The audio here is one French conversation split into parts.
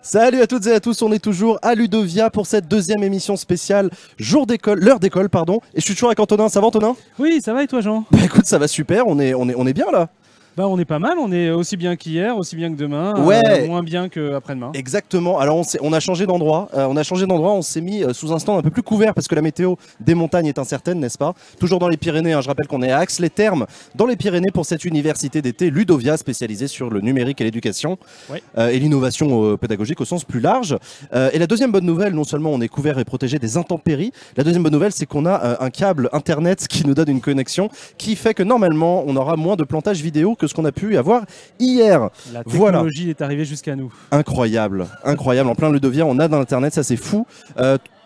Salut à toutes et à tous, on est toujours à Ludovia pour cette deuxième émission spéciale l'heure d'école pardon. Et je suis toujours avec Antonin, ça va Antonin? Oui, ça va et toi Jean? Bah écoute, ça va super, on est bien là. Bah on est pas mal, on est aussi bien qu'hier, aussi bien que demain, Ouais. moins bien qu'après-demain. Exactement, alors on a changé d'endroit, on s'est mis sous un stand un peu plus couvert parce que la météo des montagnes est incertaine, n'est-ce pas? Toujours dans les Pyrénées, hein, je rappelle qu'on est à Ax-les-Thermes, dans les Pyrénées pour cette université d'été Ludovia spécialisée sur le numérique et l'éducation Ouais. et l'innovation pédagogique au sens plus large. Et la deuxième bonne nouvelle, non seulement on est couvert et protégé des intempéries, la deuxième bonne nouvelle c'est qu'on a un câble internet qui nous donne une connexion qui fait que normalement on aura moins de plantage vidéo que ce qu'on a pu avoir hier. La Voilà. technologie est arrivée jusqu'à nous. Incroyable, incroyable. En plein Ludovia, on a d'internet, ça c'est fou.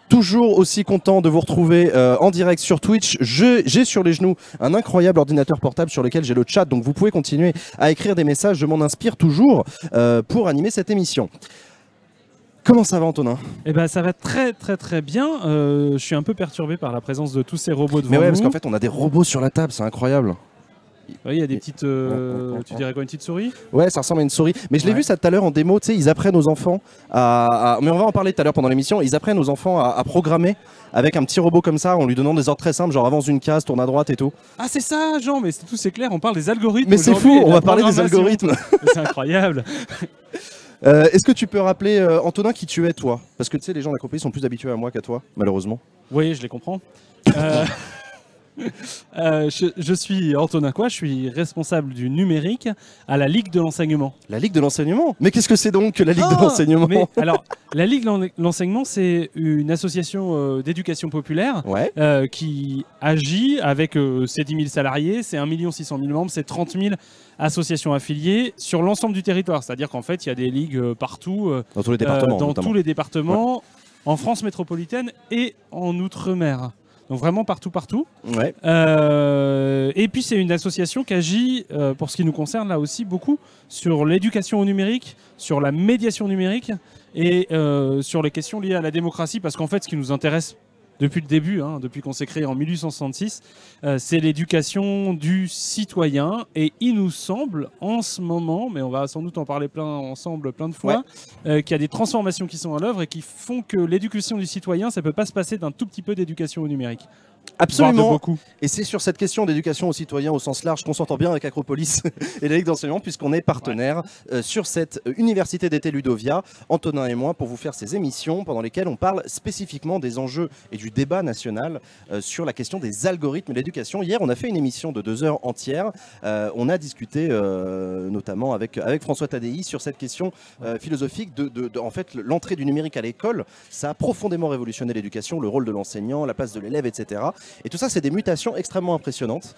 Toujours aussi content de vous retrouver en direct sur Twitch. J'ai sur les genoux un incroyable ordinateur portable sur lequel j'ai le chat, donc vous pouvez continuer à écrire des messages. Je m'en inspire toujours pour animer cette émission. Comment ça va Antonin? Eh ben ça va très très très bien. Je suis un peu perturbé par la présence de tous ces robots devant Mais ouais, nous. parce qu'en fait on a des robots sur la table, c'est incroyable. Oui, il y a des petites. Tu dirais quoi, une petite souris? Ouais, ça ressemble à une souris. Mais je l'ai Ouais. vu ça tout à l'heure en démo, tu sais, ils apprennent aux enfants Mais on va en parler tout à l'heure pendant l'émission. Ils apprennent aux enfants à programmer avec un petit robot comme ça, en lui donnant des ordres très simples, genre avance une case, tourne à droite et tout. Ah c'est ça Jean, mais tout c'est clair, on parle des algorithmes. Mais c'est aujourd'hui fou, et de on la va parler des programmation. algorithmes. C'est incroyable. Est-ce que tu peux rappeler, Antonin, qui tu es, toi? Parce que tu sais, les gens de la compagnie sont plus habitués à moi qu'à toi, malheureusement. Oui, je les comprends. Je suis Antonin Coix, je suis responsable du numérique à la Ligue de l'enseignement. La Ligue de l'enseignement? Mais qu'est-ce que c'est donc que la Ligue de Ah, l'enseignement? mais alors, la Ligue de l'enseignement, c'est une association d'éducation populaire Ouais. qui agit avec ses 10 000 salariés, c'est 1 600 000 membres, c'est 30 000 associations affiliées sur l'ensemble du territoire. C'est-à-dire qu'en fait, il y a des ligues partout, Dans tous les départements. dans notamment. tous les départements, en France métropolitaine et en Outre-mer. Donc vraiment partout. Ouais. Et puis c'est une association qui agit, pour ce qui nous concerne là aussi, beaucoup sur l'éducation au numérique, sur la médiation numérique et sur les questions liées à la démocratie. Parce qu'en fait, ce qui nous intéresse depuis le début, hein, depuis qu'on s'est créé en 1866, c'est l'éducation du citoyen. Et il nous semble en ce moment, mais on va sans doute en parler ensemble plein de fois, qu'il y a des transformations qui sont à l'œuvre et qui font que l'éducation du citoyen, ça ne peut pas se passer d'un tout petit peu d'éducation au numérique. Voire de Absolument. beaucoup. Et c'est sur cette question d'éducation aux citoyens au sens large qu'on s'entend bien avec Acropolis et la Ligue d'enseignement, puisqu'on est partenaire sur cette université d'été Ludovia, Antonin et moi, pour vous faire ces émissions pendant lesquelles on parle spécifiquement des enjeux et du débat national sur la question des algorithmes et l'éducation. Hier, on a fait une émission de 2 heures entières. On a discuté notamment avec François Tadei sur cette question philosophique en fait, l'entrée du numérique à l'école. Ça a profondément révolutionné l'éducation, le rôle de l'enseignant, la place de l'élève, etc. Et tout ça, c'est des mutations extrêmement impressionnantes.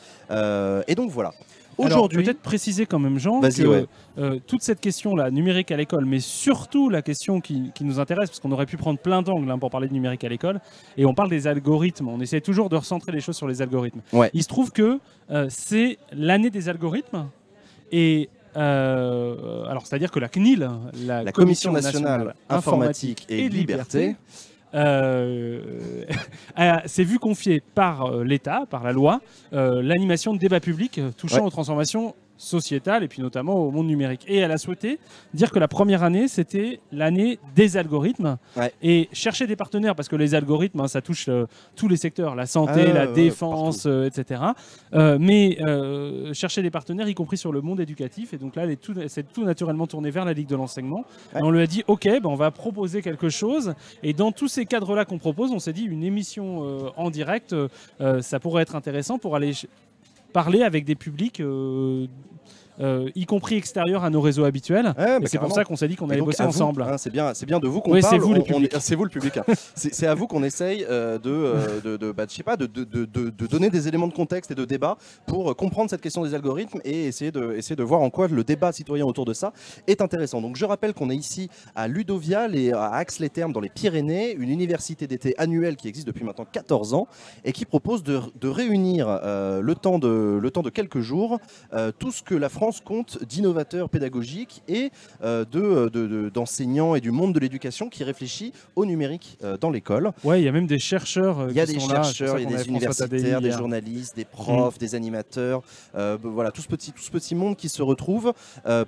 Et donc voilà. Aujourd'hui, peut-être préciser quand même, Jean, Vas-y, que ouais. toute cette question-là, numérique à l'école, mais surtout la question qui nous intéresse, parce qu'on aurait pu prendre plein d'angles pour parler de numérique à l'école, et on parle des algorithmes. On essaie toujours de recentrer les choses sur les algorithmes. Ouais. Il se trouve que c'est l'année des algorithmes, et alors c'est-à-dire que la CNIL, la Commission nationale informatique et liberté, s'est vu confier par l'État, par la loi, l'animation de débats publics touchant aux transformations sociétales et puis notamment au monde numérique. Et elle a souhaité dire que la première année, c'était l'année des algorithmes. Et chercher des partenaires, parce que les algorithmes, ça touche tous les secteurs, la santé, la défense, etc. Mais chercher des partenaires, y compris sur le monde éducatif. Et donc là, c'est tout naturellement tourné vers la Ligue de l'enseignement. Et on lui a dit, OK, on va proposer quelque chose. Et dans tous ces cadres-là qu'on propose, on s'est dit, une émission en direct, ça pourrait être intéressant pour aller parler avec des publics y compris extérieurs à nos réseaux habituels. Et c'est pour ça qu'on s'est dit qu'on allait bosser ensemble. Hein, c'est bien de vous qu'on parle. C'est vous, c'est vous le public. Hein. C'est à vous qu'on essaye de donner des éléments de contexte et de débat pour comprendre cette question des algorithmes et essayer de voir en quoi le débat citoyen autour de ça est intéressant. Donc je rappelle qu'on est ici à Ludovia, à Ax-les-Thermes dans les Pyrénées, une université d'été annuelle qui existe depuis maintenant 14 ans et qui propose de réunir le temps de quelques jours tout ce que la France France compte d'innovateurs pédagogiques et d'enseignants et du monde de l'éducation qui réfléchit au numérique dans l'école. Ouais, il y a même des chercheurs Il y a qui des sont là. chercheurs, il y a des universitaires, des journalistes, des profs, des animateurs, voilà, tout ce petit monde qui se retrouve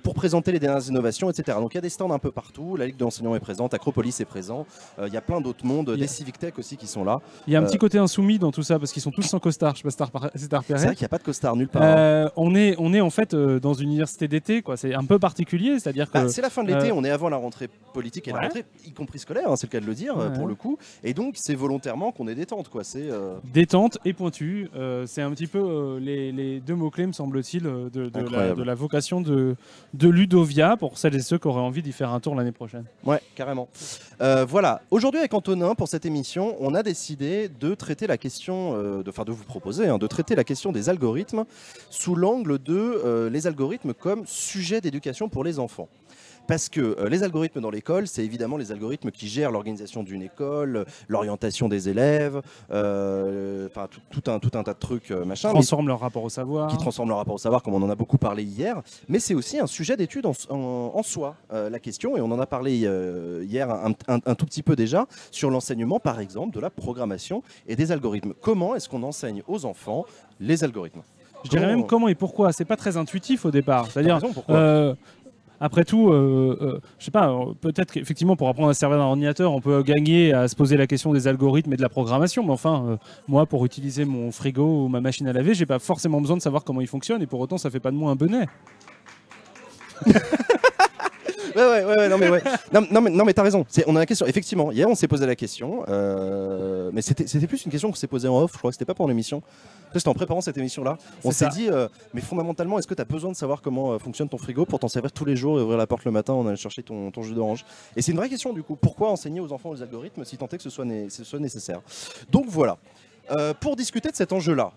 pour présenter les dernières innovations, etc. Donc il y a des stands un peu partout, la Ligue de l'enseignement est présente, Acropolis est présent, il y a plein d'autres mondes, des Civic Tech aussi qui sont là. Il y a un petit côté insoumis dans tout ça parce qu'ils sont tous sans costard, je sais pas si t'as repéré. C'est vrai qu'il n'y a pas de costard nulle part. On est en fait dans une université d'été, quoi. C'est un peu particulier, c'est-à-dire que c'est la fin de l'été, on est avant la rentrée politique et la rentrée, y compris scolaire, hein, c'est le cas de le dire pour le coup. Et donc c'est volontairement qu'on est détente, quoi. C'est détente et pointu. C'est un petit peu les deux mots-clés, me semble-t-il, de la vocation de Ludovia pour celles et ceux qui auraient envie d'y faire un tour l'année prochaine. Ouais, carrément. Voilà. Aujourd'hui avec Antonin, pour cette émission, on a décidé de traiter la question, de vous proposer, de traiter la question des algorithmes sous l'angle de les algorithmes comme sujet d'éducation pour les enfants. Parce que les algorithmes dans l'école, c'est évidemment les algorithmes qui gèrent l'organisation d'une école, l'orientation des élèves, tout un tas de trucs, machin. Transforment leur rapport au savoir. Qui transforment leur rapport au savoir, comme on en a beaucoup parlé hier. Mais c'est aussi un sujet d'étude en soi, la question, et on en a parlé hier un tout petit peu déjà, sur l'enseignement, par exemple, de la programmation et des algorithmes. Comment est-ce qu'on enseigne aux enfants les algorithmes ? Je dirais même comment et pourquoi. C'est pas très intuitif au départ. C'est-à-dire, pourquoi après tout, je sais pas, peut-être qu'effectivement pour apprendre à se servir d'un ordinateur, on peut gagner à se poser la question des algorithmes et de la programmation. Mais enfin, moi, pour utiliser mon frigo ou ma machine à laver, j'ai pas forcément besoin de savoir comment il fonctionne. Et pour autant, ça fait pas de moi un bonnet. Non mais t'as raison. On a la question. Effectivement, hier on s'est posé la question, mais c'était plus une question qu'on s'est posée en off. Je crois que c'était pas pour l'émission. C'était en préparant cette émission-là. On s'est dit, mais fondamentalement, est-ce que tu as besoin de savoir comment fonctionne ton frigo pour t'en servir tous les jours et ouvrir la porte le matin en allant chercher ton jus d'orange? Et c'est une vraie question du coup. Pourquoi enseigner aux enfants les algorithmes si tant est que ce soit nécessaire? Donc voilà. Pour discuter de cet enjeu-là,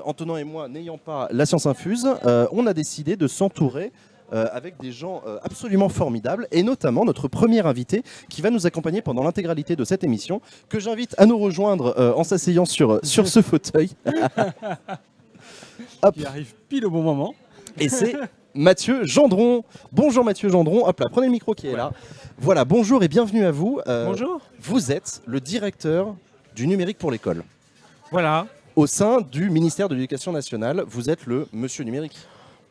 Antonin et moi, n'ayant pas la science infuse, on a décidé de s'entourer avec des gens absolument formidables, et notamment notre premier invité qui va nous accompagner pendant l'intégralité de cette émission, que j'invite à nous rejoindre en s'asseyant sur ce fauteuil. Hop. Qui arrive pile au bon moment. Et c'est Mathieu Gendron. Bonjour Mathieu Gendron, hop là, prenez le micro qui est là. Voilà, bonjour et bienvenue à vous. Bonjour. Vous êtes le directeur du numérique pour l'école. Voilà. Au sein du ministère de l'Éducation nationale, vous êtes le monsieur numérique.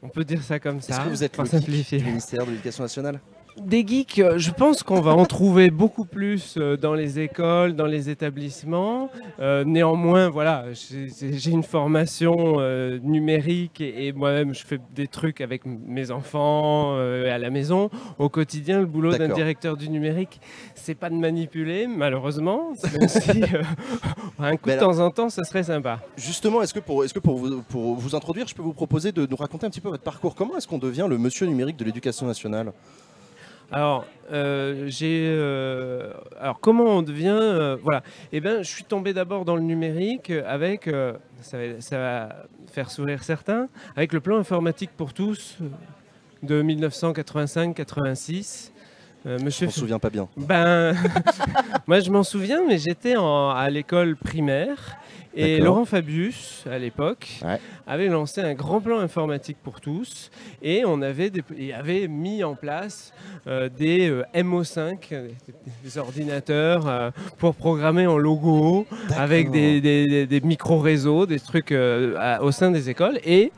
On peut dire ça comme ça. Est-ce que vous êtes le geek du ministère de l'Éducation nationale? Des geeks, je pense qu'on va en trouver beaucoup plus dans les écoles, dans les établissements. Néanmoins, voilà, j'ai une formation numérique et moi-même, je fais des trucs avec mes enfants à la maison. Au quotidien, le boulot d'un directeur du numérique, c'est pas de manipuler, malheureusement. Même si un coup de temps en temps, ça serait sympa. Justement, est-ce que pour vous introduire, je peux vous proposer de nous raconter un petit peu votre parcours? Comment est-ce qu'on devient le monsieur numérique de l'Éducation nationale? Alors, comment on devient voilà. Eh ben, je suis tombé d'abord dans le numérique avec, ça va faire sourire certains, avec le plan informatique pour tous de 1985-86. Je m'en souviens pas bien. Ben, moi je m'en souviens, mais j'étais à l'école primaire. Et Laurent Fabius, à l'époque, avait lancé un grand plan informatique pour tous et on avait mis en place des MO5, des ordinateurs pour programmer en Logo, avec des micro-réseaux, des trucs au sein des écoles. Et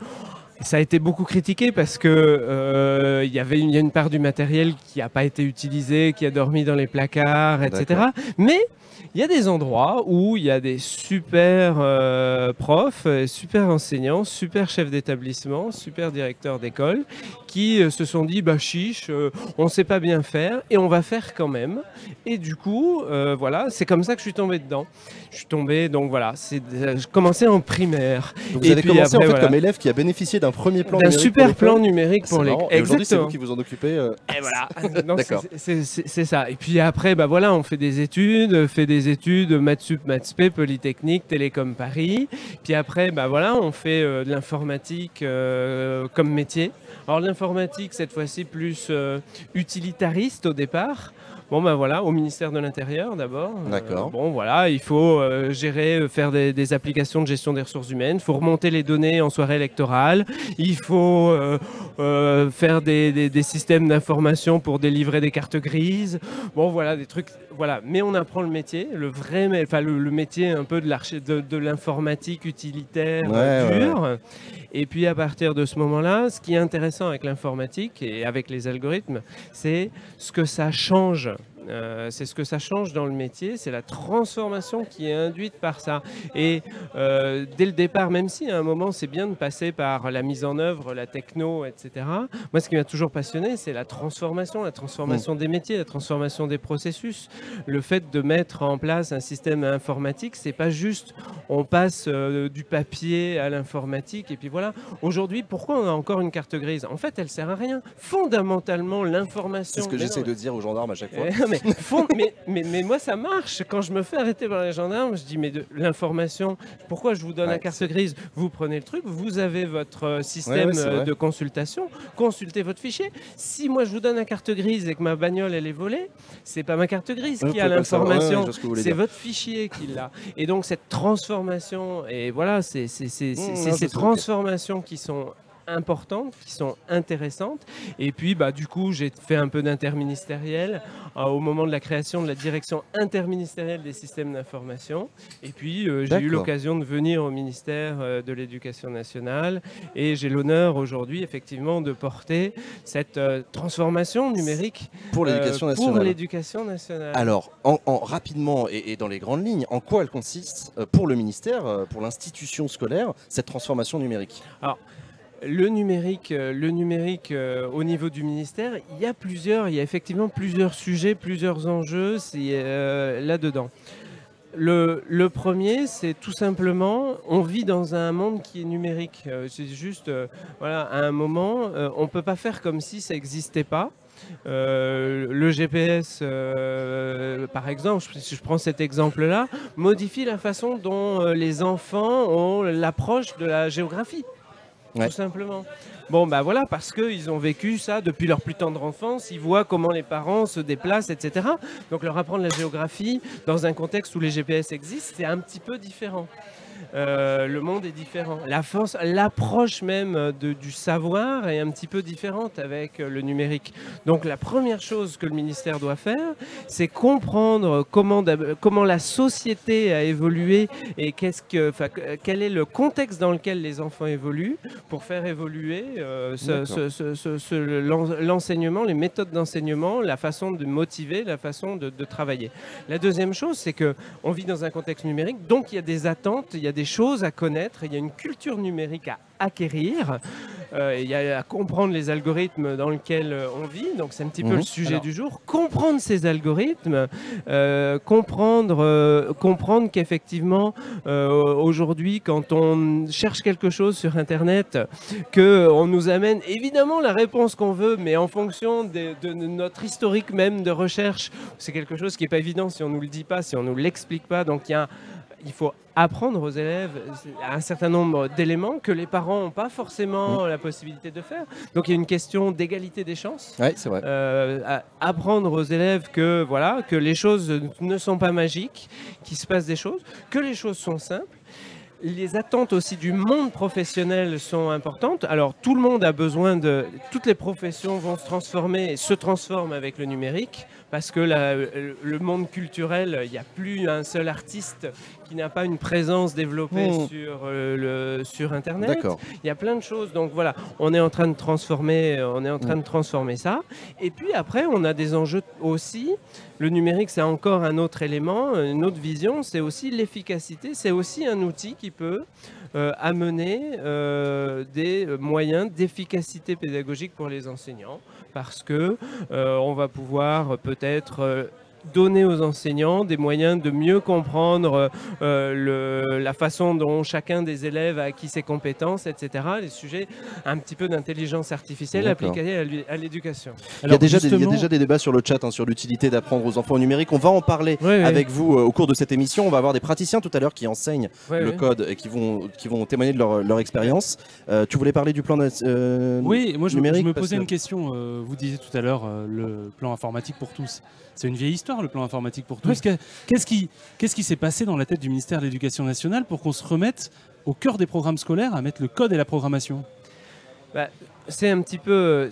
ça a été beaucoup critiqué parce que il y a une part du matériel qui n'a pas été utilisé, qui a dormi dans les placards, etc. Mais il y a des endroits où il y a des super profs, super enseignants, super chefs d'établissement, super directeurs d'école qui se sont dit bah chiche, on ne sait pas bien faire et on va faire quand même. Et du coup, voilà, c'est comme ça que je suis tombé dedans. Je suis tombé, donc voilà, je commençais en primaire. Donc vous avez commencé après, en fait comme élève qui a bénéficié d'un premier plan numérique. D'un super plan numérique pour l'école. Et aujourd'hui, c'est vous qui vous en occupez. Et voilà. D'accord. C'est ça. Et puis après, bah voilà, on fait des études, Maths Sup, Maths P, Polytechnique, Télécom Paris. Puis après, bah voilà, on fait de l'informatique comme métier. Alors l'informatique, cette fois-ci, plus utilitariste au départ. Bon ben voilà, au ministère de l'Intérieur d'abord. D'accord. Bon voilà, il faut gérer, faire des applications de gestion des ressources humaines, il faut remonter les données en soirée électorale, il faut faire des systèmes d'information pour délivrer des cartes grises. Bon voilà, des trucs, voilà. Mais on apprend le métier, le métier un peu de l'informatique utilitaire dure. Ouais. Et puis à partir de ce moment-là, ce qui est intéressant avec l'informatique et avec les algorithmes, c'est ce que ça change. C'est ce que ça change dans le métier, c'est la transformation qui est induite par ça. Et dès le départ, même si à un moment c'est bien de passer par la mise en œuvre, la techno, etc. Moi, ce qui m'a toujours passionné, c'est la transformation des métiers, la transformation des processus. Le fait de mettre en place un système informatique, c'est pas juste on passe du papier à l'informatique et puis voilà. Aujourd'hui, pourquoi on a encore une carte grise? En fait, elle sert à rien. Fondamentalement, l'information... C'est ce que j'essaie de dire aux gendarmes à chaque fois. Mais moi, ça marche. Quand je me fais arrêter par les gendarmes, je dis, mais l'information, pourquoi je vous donne la carte grise? Vous prenez le truc, vous avez votre système de consultation, consultez votre fichier. Si moi, je vous donne la carte grise et que ma bagnole, elle est volée, c'est pas ma carte grise qui a l'information, c'est votre fichier qui l'a. Et donc, cette transformation, et voilà, c'est ces transformations qui sont importantes, qui sont intéressantes. Et puis, du coup, j'ai fait un peu d'interministériel au moment de la création de la direction interministérielle des systèmes d'information. Et puis, j'ai eu l'occasion de venir au ministère de l'Éducation nationale. Et j'ai l'honneur aujourd'hui, effectivement, de porter cette transformation numérique pour l'éducation nationale. Alors, rapidement et dans les grandes lignes, en quoi elle consiste pour le ministère, pour l'institution scolaire, cette transformation numérique? Alors, le numérique au niveau du ministère, il y a effectivement plusieurs sujets, plusieurs enjeux là-dedans. Le premier, c'est tout simplement, on vit dans un monde qui est numérique. C'est juste, voilà, à un moment, on ne peut pas faire comme si ça n'existait pas. Le GPS, par exemple, si je prends cet exemple-là, modifie la façon dont les enfants ont l'approche de la géographie. Tout simplement. Bon, voilà, parce qu'ils ont vécu ça depuis leur plus tendre enfance, ils voient comment les parents se déplacent, etc. Donc leur apprendre la géographie dans un contexte où les GPS existent, c'est un petit peu différent. Le monde est différent. L'approche même du savoir est un petit peu différente avec le numérique. Donc la première chose que le ministère doit faire, c'est comprendre comment la société a évolué et quel est le contexte dans lequel les enfants évoluent pour faire évoluer l'enseignement, les méthodes d'enseignement, la façon de motiver, la façon de travailler. La deuxième chose, c'est qu'on vit dans un contexte numérique, donc il y a des attentes, il y a des choses à connaître, il y a une culture numérique à acquérir, il y a à comprendre les algorithmes dans lesquels on vit, donc c'est un petit peu le sujet du jour. Comprendre ces algorithmes, comprendre qu'effectivement, aujourd'hui, quand on cherche quelque chose sur Internet, qu'on nous amène évidemment la réponse qu'on veut, mais en fonction de notre historique même de recherche, c'est quelque chose qui n'est pas évident si on ne nous le dit pas, si on ne nous l'explique pas, donc il faut apprendre aux élèves un certain nombre d'éléments que les parents n'ont pas forcément la possibilité de faire. Donc il y a une question d'égalité des chances. Oui, c'est vrai. Apprendre aux élèves que les choses ne sont pas magiques, qu'il se passe des choses, que les choses sont simples. Les attentes aussi du monde professionnel sont importantes. Alors tout le monde a besoin toutes les professions vont se transformer et se transforment avec le numérique. Parce que le monde culturel, il n'y a plus un seul artiste qui n'a pas une présence développée sur Internet. Il y a plein de choses. Donc voilà, on est en train de transformer ça. Et puis après, on a des enjeux aussi. Le numérique, c'est encore un autre élément, une autre vision. C'est aussi l'efficacité. C'est aussi un outil qui peut amener des moyens d'efficacité pédagogique pour les enseignants. Parce que on va pouvoir peut-être donner aux enseignants des moyens de mieux comprendre la façon dont chacun des élèves a acquis ses compétences, etc. Les sujets un petit peu d'intelligence artificielle appliqués à l'éducation. Il y a déjà des débats sur le chat sur l'utilité d'apprendre aux enfants au numérique. On va en parler avec vous au cours de cette émission. On va avoir des praticiens tout à l'heure qui enseignent le code et qui vont témoigner de leur expérience. Tu voulais parler du plan Oui, moi je numérique me posais une question. Vous disiez tout à l'heure le plan informatique pour tous. C'est une vieille histoire, le plan informatique pour tous. Qu'est-ce qui s'est passé dans la tête du ministère de l'Éducation nationale pour qu'on se remette au cœur des programmes scolaires à mettre le code et la programmation? C'est un petit peu...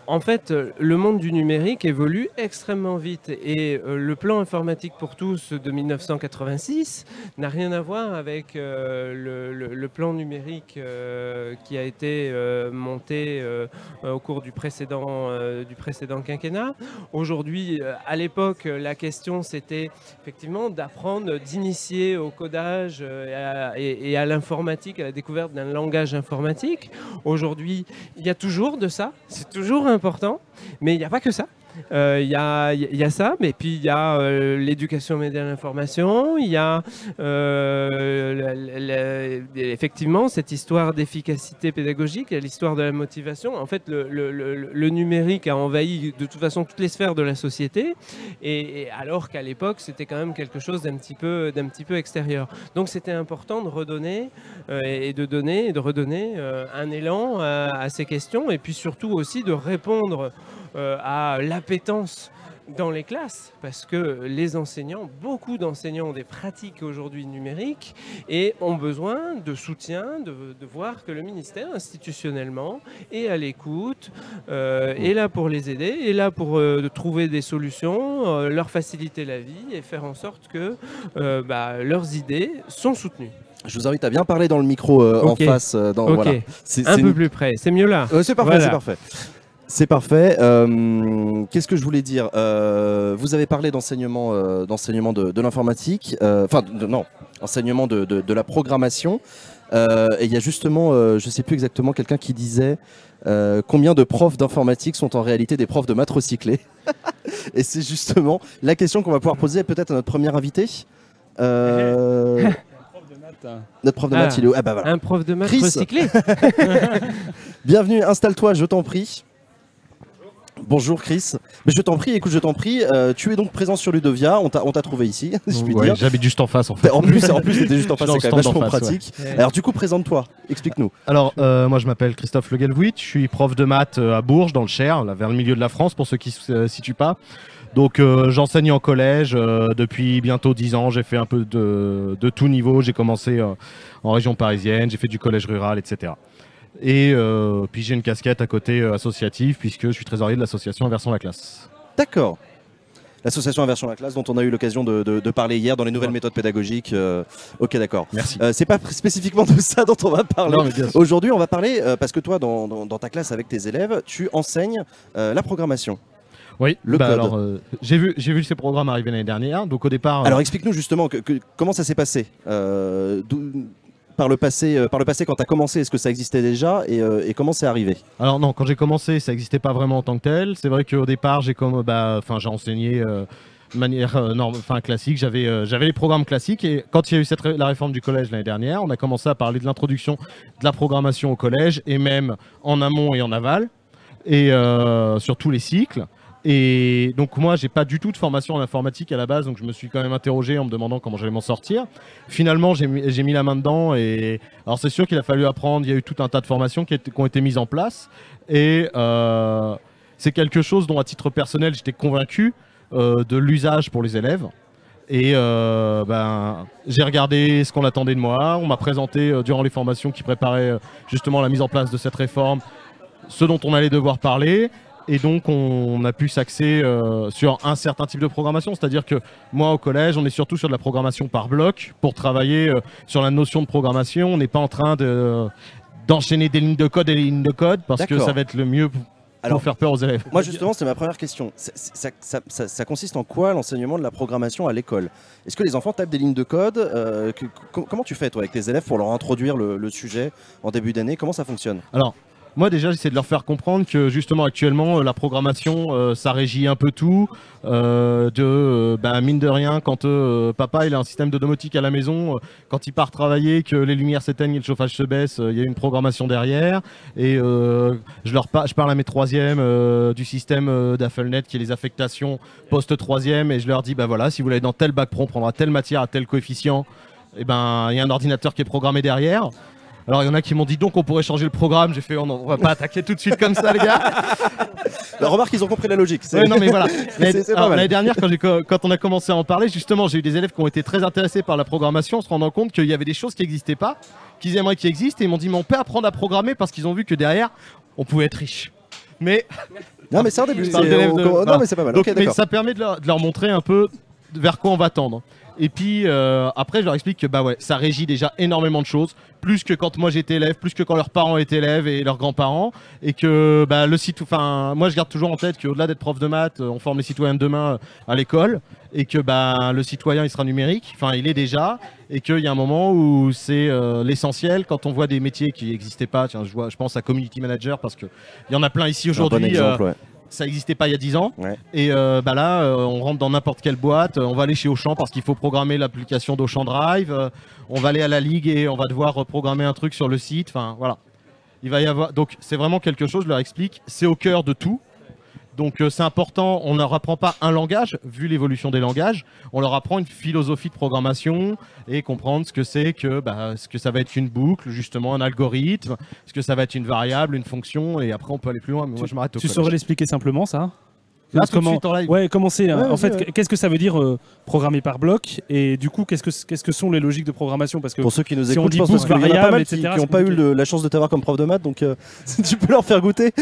en fait, le monde du numérique évolue extrêmement vite et le plan informatique pour tous de 1986 n'a rien à voir avec le plan numérique qui a été monté au cours du précédent quinquennat. Aujourd'hui, à l'époque, la question c'était effectivement d'apprendre, d'initier au codage et à l'informatique, à la découverte d'un langage informatique. Aujourd'hui, il y a toujours de ça, c'est toujours important, mais il n'y a pas que ça. Il y a ça, mais puis il y a l'éducation média de l'information, il y a effectivement cette histoire d'efficacité pédagogique, il y a l'histoire de la motivation. En fait, le numérique a envahi de toute façon toutes les sphères de la société, et alors qu'à l'époque, c'était quand même quelque chose d'un petit peu extérieur. Donc c'était important de redonner et de redonner un élan à ces questions, et puis surtout aussi de répondre à l'appétence dans les classes, parce que les enseignants, beaucoup d'enseignants ont des pratiques aujourd'hui numériques et ont besoin de soutien, de voir que le ministère institutionnellement est à l'écoute, est là pour les aider, est là pour trouver des solutions, leur faciliter la vie et faire en sorte que leurs idées sont soutenues. Je vous invite à bien parler dans le micro en face. Voilà. Peu plus près, c'est mieux là. C'est parfait, voilà. C'est parfait. C'est parfait. Qu'est-ce que je voulais dire? Vous avez parlé d'enseignement de l'informatique, enseignement de la programmation. Et il y a justement, je ne sais plus exactement, quelqu'un qui disait combien de profs d'informatique sont en réalité des profs de maths recyclés. Et c'est justement la question qu'on va pouvoir poser peut-être à notre premier invité. Notre prof de maths, il est où? Ah bah voilà. Un prof de maths recyclé. Bienvenue, installe-toi, je t'en prie. Bonjour Chris, mais je t'en prie, écoute, tu es donc présent sur Ludovia, on t'a trouvé ici, si je puis dire. J'habite juste en face en fait. En plus t'étais juste en face, c'est quand même vachement pratique. Ouais. Alors du coup, présente-toi, explique-nous. Alors moi je m'appelle Christophe Le Galvouit, je suis prof de maths à Bourges, dans le Cher, là, vers le milieu de la France, pour ceux qui ne se situent pas. Donc j'enseigne en collège depuis bientôt 10 ans, j'ai fait un peu de tout niveau, j'ai commencé en région parisienne, j'ai fait du collège rural, etc. Et puis j'ai une casquette à côté associative puisque je suis trésorier de l'association Inversion la classe. D'accord. L'association Inversion la classe dont on a eu l'occasion de parler hier dans les nouvelles méthodes pédagogiques. Ok, d'accord. Merci. C'est pas spécifiquement de ça dont on va parler. Aujourd'hui, on va parler, parce que toi, dans ta classe avec tes élèves, tu enseignes la programmation. Oui, le code. Alors, j'ai vu ces programmes arriver l'année dernière. Donc au départ. Alors explique-nous justement comment ça s'est passé. Par le passé, quand tu as commencé, est-ce que ça existait déjà et comment c'est arrivé? Alors non, quand j'ai commencé, ça n'existait pas vraiment en tant que tel. C'est vrai qu'au départ, j'ai enseigné de manière classique. J'avais les programmes classiques et quand il y a eu la réforme du collège l'année dernière, on a commencé à parler de l'introduction de la programmation au collège et même en amont et en aval et sur tous les cycles. Et donc moi j'ai pas du tout de formation en informatique à la base, donc je me suis quand même interrogé en me demandant comment j'allais m'en sortir. Finalement j'ai mis la main dedans et alors c'est sûr qu'il a fallu apprendre, il y a eu tout un tas de formations qui ont été mises en place et c'est quelque chose dont à titre personnel j'étais convaincu de l'usage pour les élèves. Et j'ai regardé ce qu'on attendait de moi, on m'a présenté durant les formations qui préparaient justement la mise en place de cette réforme ce dont on allait devoir parler. Et donc on a pu s'axer sur un certain type de programmation, c'est-à-dire que moi au collège on est surtout sur de la programmation par bloc pour travailler sur la notion de programmation. On n'est pas en train d'enchaîner des lignes de code et des lignes de code parce que ça va être le mieux pour faire peur aux élèves. Moi justement c'est ma première question, ça consiste en quoi l'enseignement de la programmation à l'école? Est-ce que les enfants tapent des lignes de code? Comment tu fais toi avec tes élèves pour leur introduire le sujet en début d'année? Comment ça fonctionne? Alors Moi déjà j'essaie de leur faire comprendre que justement actuellement la programmation ça régit un peu tout, mine de rien quand papa il a un système de domotique à la maison, quand il part travailler, que les lumières s'éteignent et le chauffage se baisse, il y a une programmation derrière et je parle à mes troisièmes du système d'Affelnet qui est les affectations post-troisième et je leur dis bah voilà, si vous l'avez dans tel bac pro on prendra telle matière à tel coefficient, et ben il y a un ordinateur qui est programmé derrière. Alors il y en a qui m'ont dit donc on pourrait changer le programme, j'ai fait on va pas attaquer tout de suite comme ça les gars. La remarque, ils ont compris la logique. Ouais, non mais voilà. L'année dernière quand on a commencé à en parler, justement j'ai eu des élèves qui ont été très intéressés par la programmation en se rendant compte qu'il y avait des choses qui n'existaient pas, qu'ils aimeraient qu'ils existent et ils m'ont dit mais on peut apprendre à programmer parce qu'ils ont vu que derrière on pouvait être riche. Mais non mais c'est un début. Non mais c'est pas mal. Donc, okay, mais ça permet de leur montrer un peu vers quoi on va tendre. Et puis après je leur explique que bah ouais, ça régit déjà énormément de choses, plus que quand moi j'étais élève, plus que quand leurs parents étaient élèves et leurs grands-parents, et que bah, moi je garde toujours en tête qu'au-delà d'être prof de maths, on forme les citoyens de demain à l'école, et que bah, le citoyen il sera numérique, enfin il est déjà, et qu'il y a un moment où c'est l'essentiel quand on voit des métiers qui n'existaient pas. Tiens, je pense à community manager parce qu'il y en a plein ici aujourd'hui. Ça n'existait pas il y a 10 ans. Ouais. Et là, on rentre dans n'importe quelle boîte. On va aller chez Auchan parce qu'il faut programmer l'application d'Auchan Drive. On va aller à la Ligue et on va devoir programmer un truc sur le site. Enfin, voilà. Il va y avoir. Donc, c'est vraiment quelque chose, je leur explique. C'est au cœur de tout. Donc, c'est important. On ne leur apprend pas un langage, vu l'évolution des langages. On leur apprend une philosophie de programmation et comprendre ce que c'est que ce que ça va être une boucle, justement, un algorithme, ce que ça va être une variable, une fonction. Et après, on peut aller plus loin. Mais moi, je m'arrête au collège. Tu saurais l'expliquer simplement, ça? Là, comment, ouais, commencer. En fait, qu'est-ce que ça veut dire programmer par bloc? Et du coup, qu'est-ce que sont les logiques de programmation? Parce que pour ceux qui nous si écoutent, on dit boucle, variable, etc., qui n'ont pas eu la chance de t'avoir comme prof de maths, donc tu peux leur faire goûter.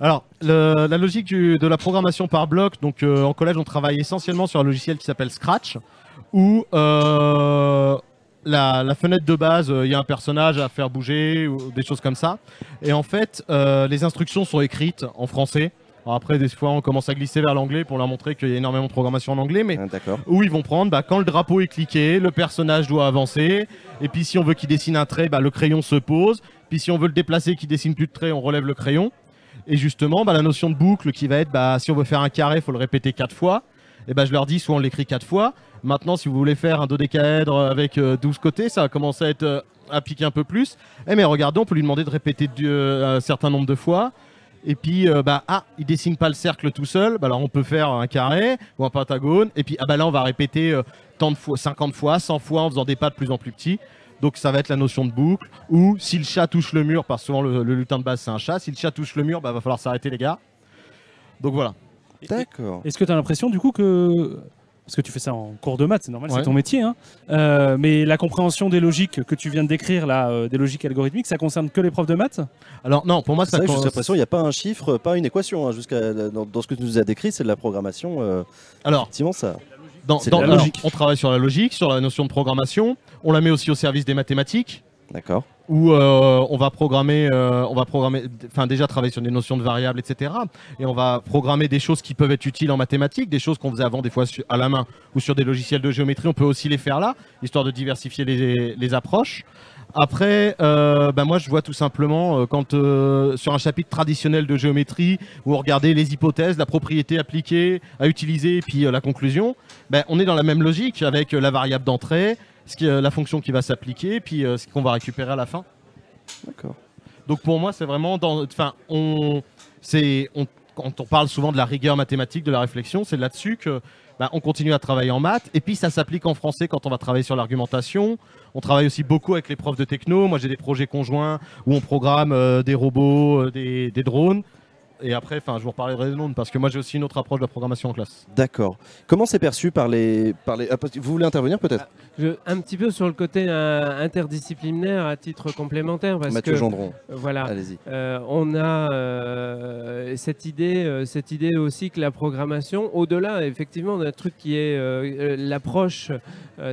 Alors, la logique de la programmation par bloc, donc en collège, on travaille essentiellement sur un logiciel qui s'appelle Scratch, où la fenêtre de base, il y a un personnage à faire bouger, ou des choses comme ça. Et en fait, les instructions sont écrites en français. Alors après, des fois, on commence à glisser vers l'anglais pour leur montrer qu'il y a énormément de programmation en anglais, mais où ils vont prendre, quand le drapeau est cliqué, le personnage doit avancer, et puis si on veut qu'il dessine un trait, le crayon se pose, puis si on veut le déplacer, qu'il dessine plus de trait, on relève le crayon. Et justement, la notion de boucle qui va être, si on veut faire un carré, il faut le répéter 4 fois. Et je leur dis, soit on l'écrit 4 fois. Maintenant, si vous voulez faire un dodécaèdre avec 12 côtés, ça va commencer à être appliqué un peu plus. Mais regardez, on peut lui demander de répéter un certain nombre de fois. Et puis, il dessine pas le cercle tout seul. Alors, on peut faire un carré ou un pentagone. Et puis, là, on va répéter tant de fois, 50 fois, 100 fois en faisant des pas de plus en plus petits. Donc ça va être la notion de boucle, ou si le chat touche le mur, parce que souvent le lutin de base c'est un chat, si le chat touche le mur, va falloir s'arrêter les gars. Donc voilà. D'accord. Est-ce que tu as l'impression du coup que... Parce que tu fais ça en cours de maths, c'est normal, c'est ton métier. Hein. Mais la compréhension des logiques que tu viens de décrire, là, des logiques algorithmiques, ça concerne que les profs de maths? Alors non, pour moi ça... J'ai l'impression qu'il n'y a pas un chiffre, pas une équation. Hein, dans ce que tu nous as décrit, c'est de la programmation. Alors, effectivement, ça... on travaille sur la logique, sur la notion de programmation. On la met aussi au service des mathématiques. D'accord. Où on va programmer, déjà travailler sur des notions de variables, etc. Et on va programmer des choses qui peuvent être utiles en mathématiques, des choses qu'on faisait avant des fois à la main ou sur des logiciels de géométrie. On peut aussi les faire là, histoire de diversifier les approches. Après, moi je vois tout simplement quand sur un chapitre traditionnel de géométrie où on regardait les hypothèses, la propriété appliquée, à utiliser et puis la conclusion, on est dans la même logique avec la variable d'entrée, la fonction qui va s'appliquer, puis ce qu'on va récupérer à la fin. D'accord. Donc pour moi c'est vraiment quand on parle souvent de la rigueur mathématique, de la réflexion, c'est là-dessus que on continue à travailler en maths, et puis ça s'applique en français quand on va travailler sur l'argumentation. On travaille aussi beaucoup avec les profs de techno. Moi j'ai des projets conjoints où on programme des robots, des drones. Et après, je vous reparlerai des drones parce que moi j'ai aussi une autre approche de la programmation en classe. D'accord. Comment c'est perçu par les... Vous voulez intervenir peut-être? Un petit peu sur le côté interdisciplinaire à titre complémentaire. Parce Mathieu Gendron. Voilà. Allez-y. On a cette idée aussi que la programmation, au-delà effectivement d'un truc qui est l'approche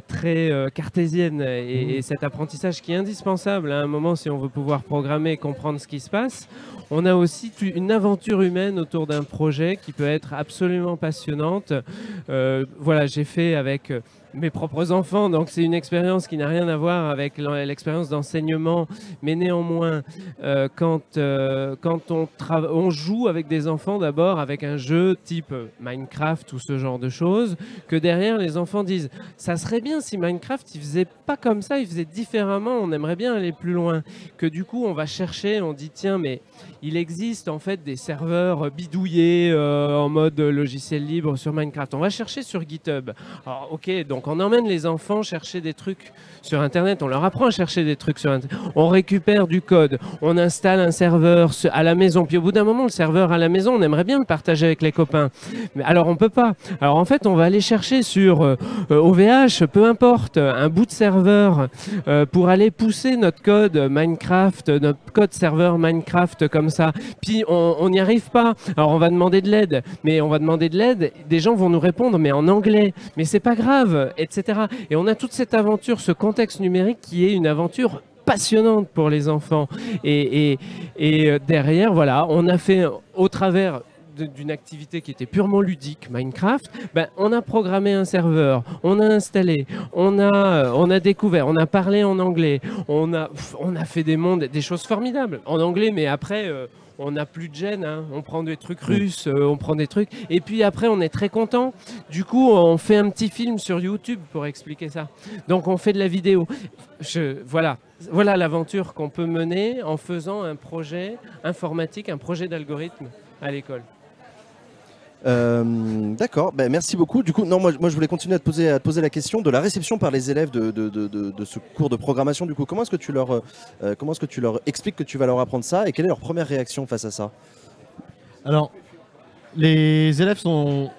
très cartésienne et cet apprentissage qui est indispensable à un moment si on veut pouvoir programmer et comprendre ce qui se passe, on a aussi une aventure humaine autour d'un projet qui peut être absolument passionnante. Voilà, j'ai fait avec mes propres enfants, donc c'est une expérience qui n'a rien à voir avec l'expérience d'enseignement, mais néanmoins, quand on joue avec des enfants d'abord, avec un jeu type Minecraft ou ce genre de choses, que derrière les enfants disent « ça serait bien si Minecraft il faisait pas comme ça, il faisait différemment, on aimerait bien aller plus loin », que du coup on va chercher, on dit « tiens mais il existe en fait des serveurs bidouillés en mode logiciel libre sur Minecraft, on va chercher sur GitHub ». Alors ok, donc on emmène les enfants chercher des trucs sur Internet, on leur apprend à chercher des trucs sur Internet, on récupère du code, on installe un serveur à la maison, puis au bout d'un moment, le serveur à la maison, on aimerait bien le partager avec les copains. Mais alors on peut pas. Alors en fait, on va aller chercher sur OVH, peu importe, un bout de serveur pour aller pousser notre code Minecraft, notre code serveur Minecraft comme ça. Puis on n'y arrive pas. Alors on va demander de l'aide, mais on va demander de l'aide, des gens vont nous répondre, mais en anglais. Mais c'est pas grave, etc. Et on a toute cette aventure, ce contexte numérique qui est une aventure passionnante pour les enfants. Et derrière, voilà, on a fait au travers d'une activité qui était purement ludique, Minecraft, ben, on a programmé un serveur, on a installé, on a découvert, on a parlé en anglais, on a fait des choses formidables en anglais, mais après... on n'a plus de gêne, hein. On prend des trucs russes, on prend des trucs. Et puis après, on est très content. Du coup, on fait un petit film sur YouTube pour expliquer ça. Donc, on fait de la vidéo. Voilà l'aventure qu'on peut mener en faisant un projet informatique, un projet d'algorithme à l'école. D'accord, ben, merci beaucoup. Du coup, non, moi je voulais continuer à te poser la question de la réception par les élèves de ce cours de programmation. Du coup, comment est-ce que tu leur expliques que tu vas leur apprendre ça et quelle est leur première réaction face à ça? Alors, les élèves sont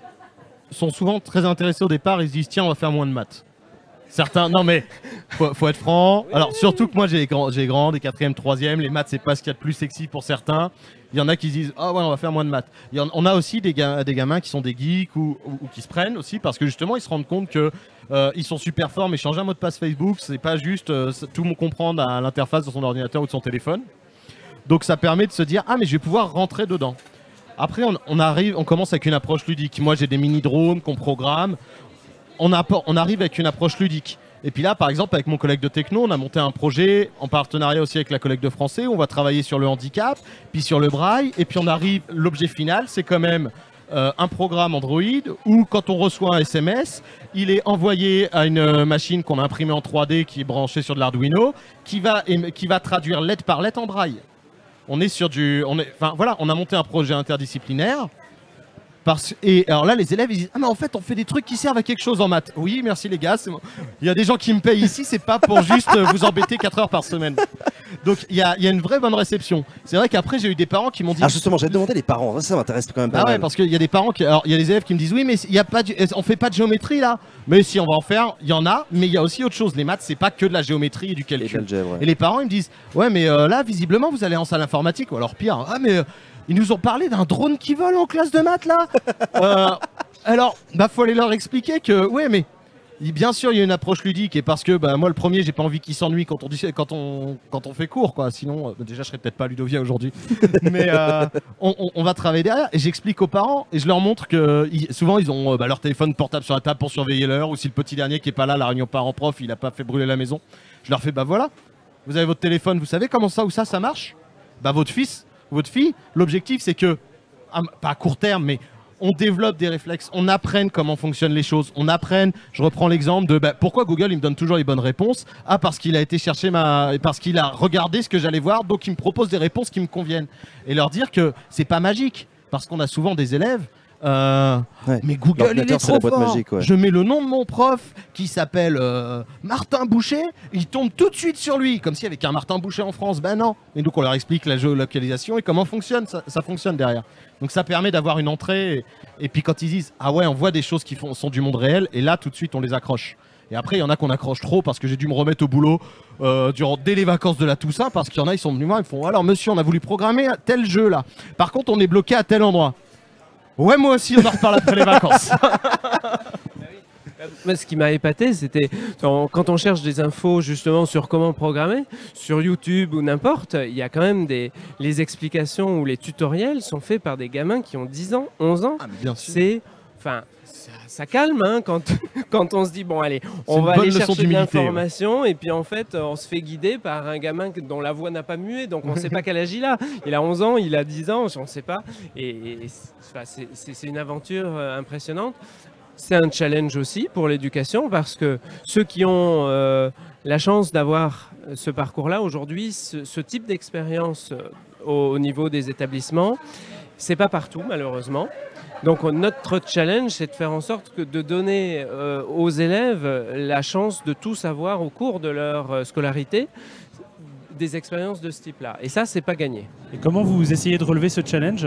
souvent très intéressés au départ. Ils se disent tiens, on va faire moins de maths. Certains, non mais faut être franc. Alors surtout que moi j'ai grand, des 4e, 3e, les maths c'est pas ce qu'il y a de plus sexy pour certains. Il y en a qui se disent ah ouais on va faire moins de maths. On a aussi des gamins qui sont des geeks ou qui se prennent aussi parce que justement ils se rendent compte que ils sont super forts mais changer un mot de passe Facebook c'est pas juste tout le monde comprendre à l'interface de son ordinateur ou de son téléphone. Donc ça permet de se dire ah mais je vais pouvoir rentrer dedans. Après on commence avec une approche ludique. Moi j'ai des mini drones qu'on programme. On arrive avec une approche ludique. Et puis là, par exemple, avec mon collègue de techno, on a monté un projet en partenariat aussi avec la collègue de français. Où on va travailler sur le handicap, puis sur le braille. Et puis on arrive, l'objet final, c'est quand même un programme Android où quand on reçoit un SMS, il est envoyé à une machine qu'on a imprimée en 3D qui est branchée sur de l'Arduino, qui va traduire lettre par lettre en braille. On a monté un projet interdisciplinaire. Et alors là, les élèves ils disent ah mais en fait on fait des trucs qui servent à quelque chose en maths. Oui, merci les gars. Il y a des gens qui me payent ici, c'est pas pour juste vous embêter 4 heures par semaine. Donc il y a une vraie bonne réception. C'est vrai qu'après j'ai eu des parents qui m'ont dit. Ah justement, j'ai demandé les parents. Ça m'intéresse quand même pas. Ah ouais, parce qu'il y a des parents alors il y a des élèves qui me disent oui mais on fait pas de géométrie là. Mais si on va en faire, il y en a. Mais il y a aussi autre chose. Les maths c'est pas que de la géométrie et du calcul. Et les parents ils me disent ouais mais là visiblement vous allez en salle informatique ou alors pire. Ah mais ils nous ont parlé d'un drone qui vole en classe de maths là. Alors, faut aller leur expliquer que, ouais, mais bien sûr, il y a une approche ludique et parce que moi, le premier, j'ai pas envie qu'ils s'ennuient quand on fait cours, quoi. Sinon, déjà, je serais peut-être pas à Ludovia aujourd'hui. Mais on va travailler derrière et j'explique aux parents et je leur montre que souvent ils ont leur téléphone portable sur la table pour surveiller l'heure ou si le petit dernier qui est pas là, la réunion parents-prof, il a pas fait brûler la maison. Je leur fais voilà, vous avez votre téléphone, vous savez comment ça ou ça marche. Votre fils. Votre fille, l'objectif c'est que, pas à court terme, mais on développe des réflexes, on apprenne comment fonctionnent les choses, je reprends l'exemple de pourquoi Google il me donne toujours les bonnes réponses. Ah parce qu'il a été chercher parce qu'il a regardé ce que j'allais voir, donc il me propose des réponses qui me conviennent. Et leur dire que c'est pas magique, parce qu'on a souvent des élèves. Mais Google il est trop fort. Magique, ouais. Je mets le nom de mon prof qui s'appelle Martin Boucher, il tombe tout de suite sur lui comme s'il y avait qu'un Martin Boucher en France. Ben non. Et donc on leur explique la géolocalisation et comment fonctionne ça fonctionne derrière. Donc ça permet d'avoir une entrée et puis quand ils disent ah ouais on voit des choses qui sont du monde réel et là tout de suite on les accroche. Et après il y en a qu'on accroche trop parce que j'ai dû me remettre au boulot dès les vacances de la Toussaint parce qu'il y en a ils sont venus moi ils me font alors monsieur on a voulu programmer tel jeu là. Par contre on est bloqué à tel endroit. Ouais, moi aussi, on en reparle après les vacances. Moi, ce qui m'a épaté, c'était quand on cherche des infos justement sur comment programmer, sur YouTube ou n'importe, il y a quand même les explications ou les tutoriels sont faits par des gamins qui ont 10 ans, 11 ans. Ah, mais bien sûr. ça calme hein, quand on se dit bon allez, on va aller chercher de l'information et puis en fait on se fait guider par un gamin dont la voix n'a pas mué, donc on ne sait pas quel âge il a. Il a 11 ans, il a 10 ans, on ne sait pas. Et c'est une aventure impressionnante. C'est un challenge aussi pour l'éducation parce que ceux qui ont la chance d'avoir ce parcours-là aujourd'hui, ce type d'expérience au niveau des établissements, c'est pas partout malheureusement. Donc notre challenge, c'est de faire en sorte de donner aux élèves la chance de tout savoir au cours de leur scolarité, des expériences de ce type-là. Et ça, c'est pas gagné. Et comment vous essayez de relever ce challenge ?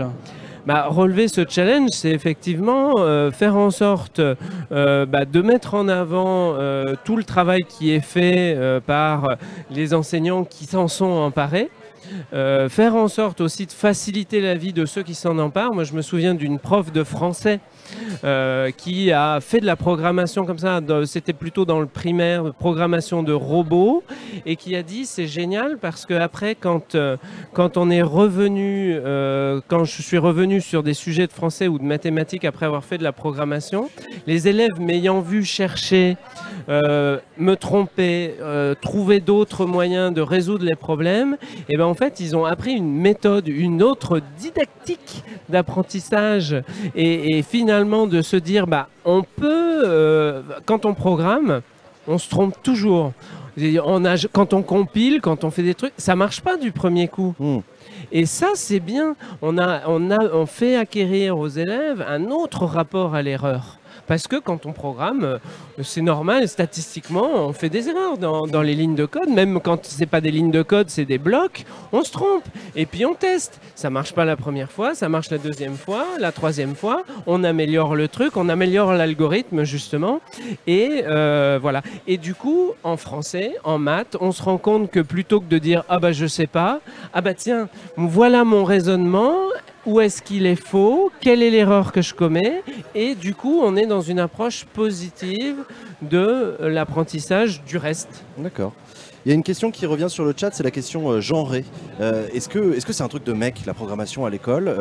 Relever ce challenge, c'est effectivement faire en sorte de mettre en avant tout le travail qui est fait par les enseignants qui s'en sont emparés. Faire en sorte aussi de faciliter la vie de ceux qui s'en emparent. Moi, je me souviens d'une prof de français qui a fait de la programmation comme ça, c'était plutôt dans le primaire, programmation de robots, et qui a dit c'est génial parce qu'après, quand on est revenu, quand je suis revenu sur des sujets de français ou de mathématiques après avoir fait de la programmation, les élèves m'ayant vu chercher, me tromper, trouver d'autres moyens de résoudre les problèmes, et ben en fait ils ont appris une méthode, une autre didactique d'apprentissage et finalement de se dire on peut, quand on programme, on se trompe toujours. Quand on compile, quand on fait des trucs, ça marche pas du premier coup. Et ça, c'est bien. On fait acquérir aux élèves un autre rapport à l'erreur. Parce que quand on programme, c'est normal, statistiquement, on fait des erreurs dans les lignes de code. Même quand ce n'est pas des lignes de code, c'est des blocs, on se trompe. Et puis on teste. Ça ne marche pas la première fois, ça marche la deuxième fois, la troisième fois. On améliore le truc, on améliore l'algorithme, justement. Et voilà. Et du coup, en français, en maths, on se rend compte que plutôt que de dire « Ah bah je sais pas »,« Ah bah tiens, voilà mon raisonnement », où est-ce qu'il est faux, quelle est l'erreur que je commets, et du coup on est dans une approche positive de l'apprentissage du reste. D'accord. Il y a une question qui revient sur le chat, c'est la question genrée. Est-ce que c'est un truc de mec, la programmation à l'école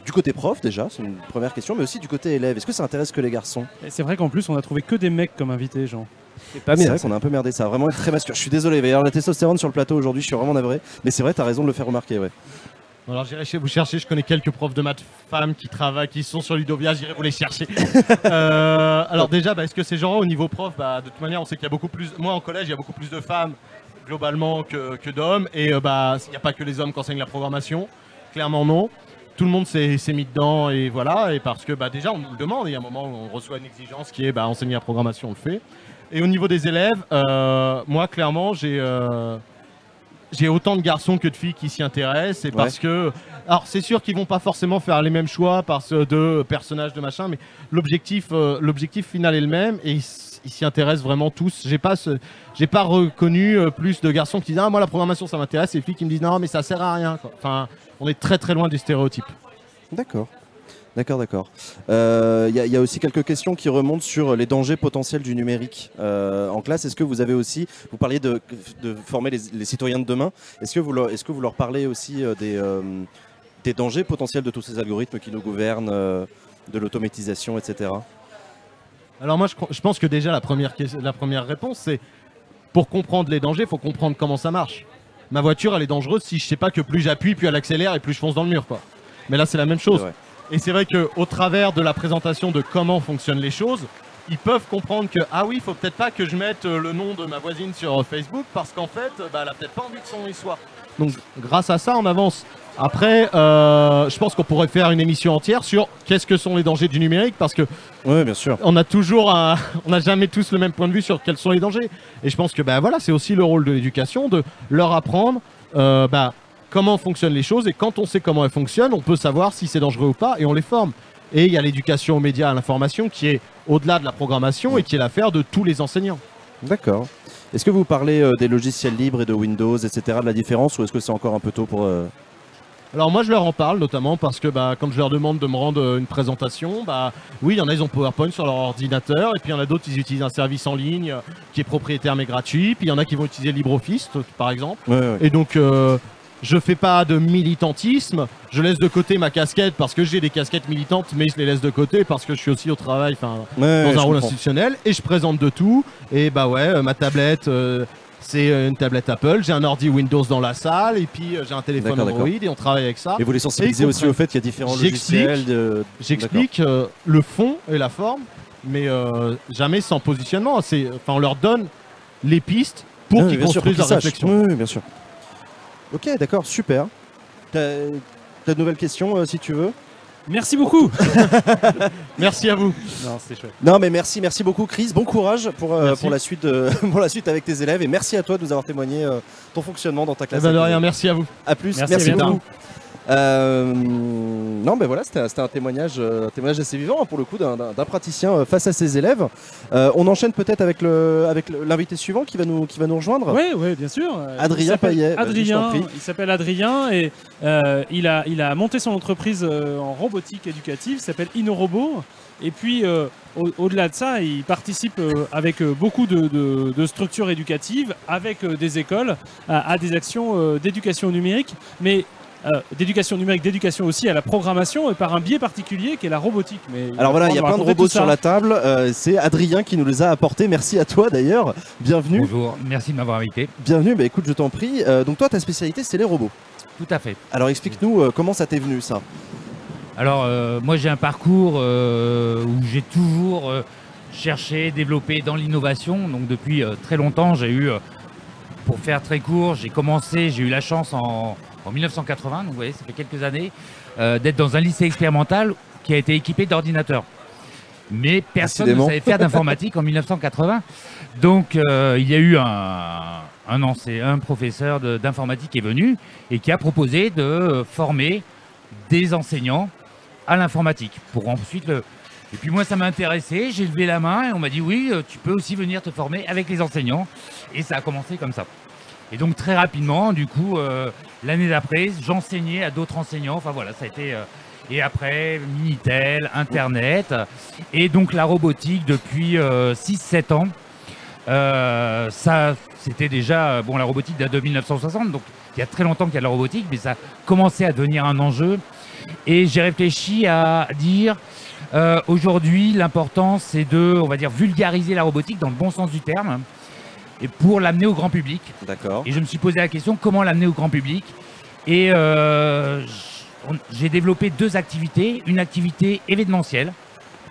du côté prof déjà, c'est une première question, mais aussi du côté élève. Est-ce que ça intéresse que les garçons? Et c'est vrai qu'en plus on a trouvé que des mecs comme invités, Jean. C'est vrai qu'on a un peu merdé, ça va vraiment être très masculin. Je suis désolé, il va y avoir la testostérone sur le plateau aujourd'hui, je suis vraiment navré, mais c'est vrai, tu as raison de le faire remarquer. Ouais. Alors j'irai chez vous chercher, je connais quelques profs de maths femmes qui travaillent, qui sont sur Ludovia, j'irai vous les chercher. Alors déjà, est-ce que c'est genre au niveau prof, de toute manière on sait qu'il y a beaucoup plus, moi en collège il y a beaucoup plus de femmes globalement que d'hommes, et il n'y a pas que les hommes qui enseignent la programmation, clairement non. Tout le monde s'est mis dedans et voilà, et parce que déjà on nous le demande, il y a un moment où on reçoit une exigence qui est enseigner la programmation, on le fait. Et au niveau des élèves, moi clairement j'ai autant de garçons que de filles qui s'y intéressent, et parce que... Alors c'est sûr qu'ils vont pas forcément faire les mêmes choix parce de personnages de machin, mais l'objectif final est le même, et ils s'y intéressent vraiment tous. J'ai pas reconnu plus de garçons qui disent « Ah, moi la programmation ça m'intéresse », et filles qui me disent « Non mais ça sert à rien ». Enfin, on est très très loin du stéréotype. D'accord. D'accord. Il y a aussi quelques questions qui remontent sur les dangers potentiels du numérique en classe. Est-ce que vous avez aussi, vous parliez de former les citoyens de demain, est-ce que vous leur parlez aussi des dangers potentiels de tous ces algorithmes qui nous gouvernent, de l'automatisation, etc. Alors moi je pense que déjà la première réponse c'est, pour comprendre les dangers, il faut comprendre comment ça marche. Ma voiture elle est dangereuse si je sais pas que plus j'appuie, plus elle accélère et plus je fonce dans le mur, quoi. Mais là c'est la même chose. Et c'est vrai qu'au travers de la présentation de comment fonctionnent les choses, ils peuvent comprendre que, ah oui, il faut peut-être pas que je mette le nom de ma voisine sur Facebook parce qu'en fait, elle a peut-être pas envie que son nom y soit. Donc grâce à ça, on avance. Après, je pense qu'on pourrait faire une émission entière sur qu'est-ce que sont les dangers du numérique, parce que oui, bien sûr. On n'a jamais tous le même point de vue sur quels sont les dangers. Et je pense que voilà, c'est aussi le rôle de l'éducation, de leur apprendre comment fonctionnent les choses, et quand on sait comment elles fonctionnent, on peut savoir si c'est dangereux ou pas, et on les forme. Et il y a l'éducation aux médias, à l'information, qui est au-delà de la programmation et qui est l'affaire de tous les enseignants. D'accord. Est-ce que vous parlez des logiciels libres et de Windows, etc., de la différence, ou est-ce que c'est encore un peu tôt pour... Alors moi je leur en parle notamment parce que quand je leur demande de me rendre une présentation, oui, il y en a, ils ont PowerPoint sur leur ordinateur, et puis il y en a d'autres, ils utilisent un service en ligne qui est propriétaire mais gratuit, puis il y en a qui vont utiliser LibreOffice par exemple. Et donc je fais pas de militantisme, je laisse de côté ma casquette parce que j'ai des casquettes militantes, mais je les laisse de côté parce que je suis aussi au travail, dans un rôle institutionnel, et je présente de tout. Et bah ouais, ma tablette, c'est une tablette Apple, j'ai un ordi Windows dans la salle, et puis j'ai un téléphone Android, et on travaille avec ça. Et vous les sensibilisez aussi au fait qu'il y a différents logiciels J'explique le fond et la forme, mais jamais sans positionnement. On leur donne les pistes pour qu'ils construisent leur réflexion. Oui, bien sûr. Ok, d'accord, super. T'as de nouvelles questions, si tu veux? Merci beaucoup. Merci à vous. Non, c'est chouette. Non, mais merci beaucoup, Chris. Bon courage pour la suite, pour la suite avec tes élèves, et merci à toi de nous avoir témoigné ton fonctionnement dans ta classe. De rien, merci à vous. À plus, merci beaucoup. Non, ben voilà, c'était un témoignage assez vivant, pour le coup, d'un praticien face à ses élèves. On enchaîne peut-être avec l'invité suivant qui va nous rejoindre. Oui, bien sûr. Adrien Payet. Il s'appelle Adrien et il a monté son entreprise en robotique éducative, s'appelle InnoRobot. Et puis, au-delà de ça, il participe avec beaucoup de structures éducatives, avec des écoles, à des actions d'éducation numérique, mais d'éducation numérique, d'éducation aussi à la programmation, et par un biais particulier qui est la robotique. Mais alors voilà, il y a plein de robots sur la table. C'est Adrien qui nous les a apportés. Merci à toi d'ailleurs. Bienvenue. Bonjour, merci de m'avoir invité. Bienvenue, bah écoute, je t'en prie. Donc toi, ta spécialité, c'est les robots. Tout à fait. Alors explique-nous comment ça t'est venu, ça. Alors moi j'ai un parcours où j'ai toujours cherché, développé dans l'innovation. Donc depuis très longtemps, j'ai eu, pour faire très court, j'ai eu la chance en 1980, donc vous voyez, ça fait quelques années, d'être dans un lycée expérimental qui a été équipé d'ordinateurs. Mais personne ne savait faire d'informatique en 1980. Donc il y a eu un professeur d'informatique qui est venu et qui a proposé de former des enseignants à l'informatique pour ensuite Et puis moi ça m'a intéressé, j'ai levé la main et on m'a dit oui, tu peux aussi venir te former avec les enseignants. Et ça a commencé comme ça. Et donc très rapidement, du coup, l'année d'après, j'enseignais à d'autres enseignants. Enfin voilà, ça a été... et après, Minitel, Internet. Et donc la robotique depuis 6-7 ans. Ça, c'était déjà... Bon, la robotique date de 1960, donc il y a très longtemps qu'il y a de la robotique, mais ça a commencé à devenir un enjeu. Et j'ai réfléchi à dire... aujourd'hui, l'important, c'est de, on va dire, vulgariser la robotique dans le bon sens du terme. Et pour l'amener au grand public. D'accord. Et je me suis posé la question, comment l'amener au grand public? Et j'ai développé 2 activités. Une activité événementielle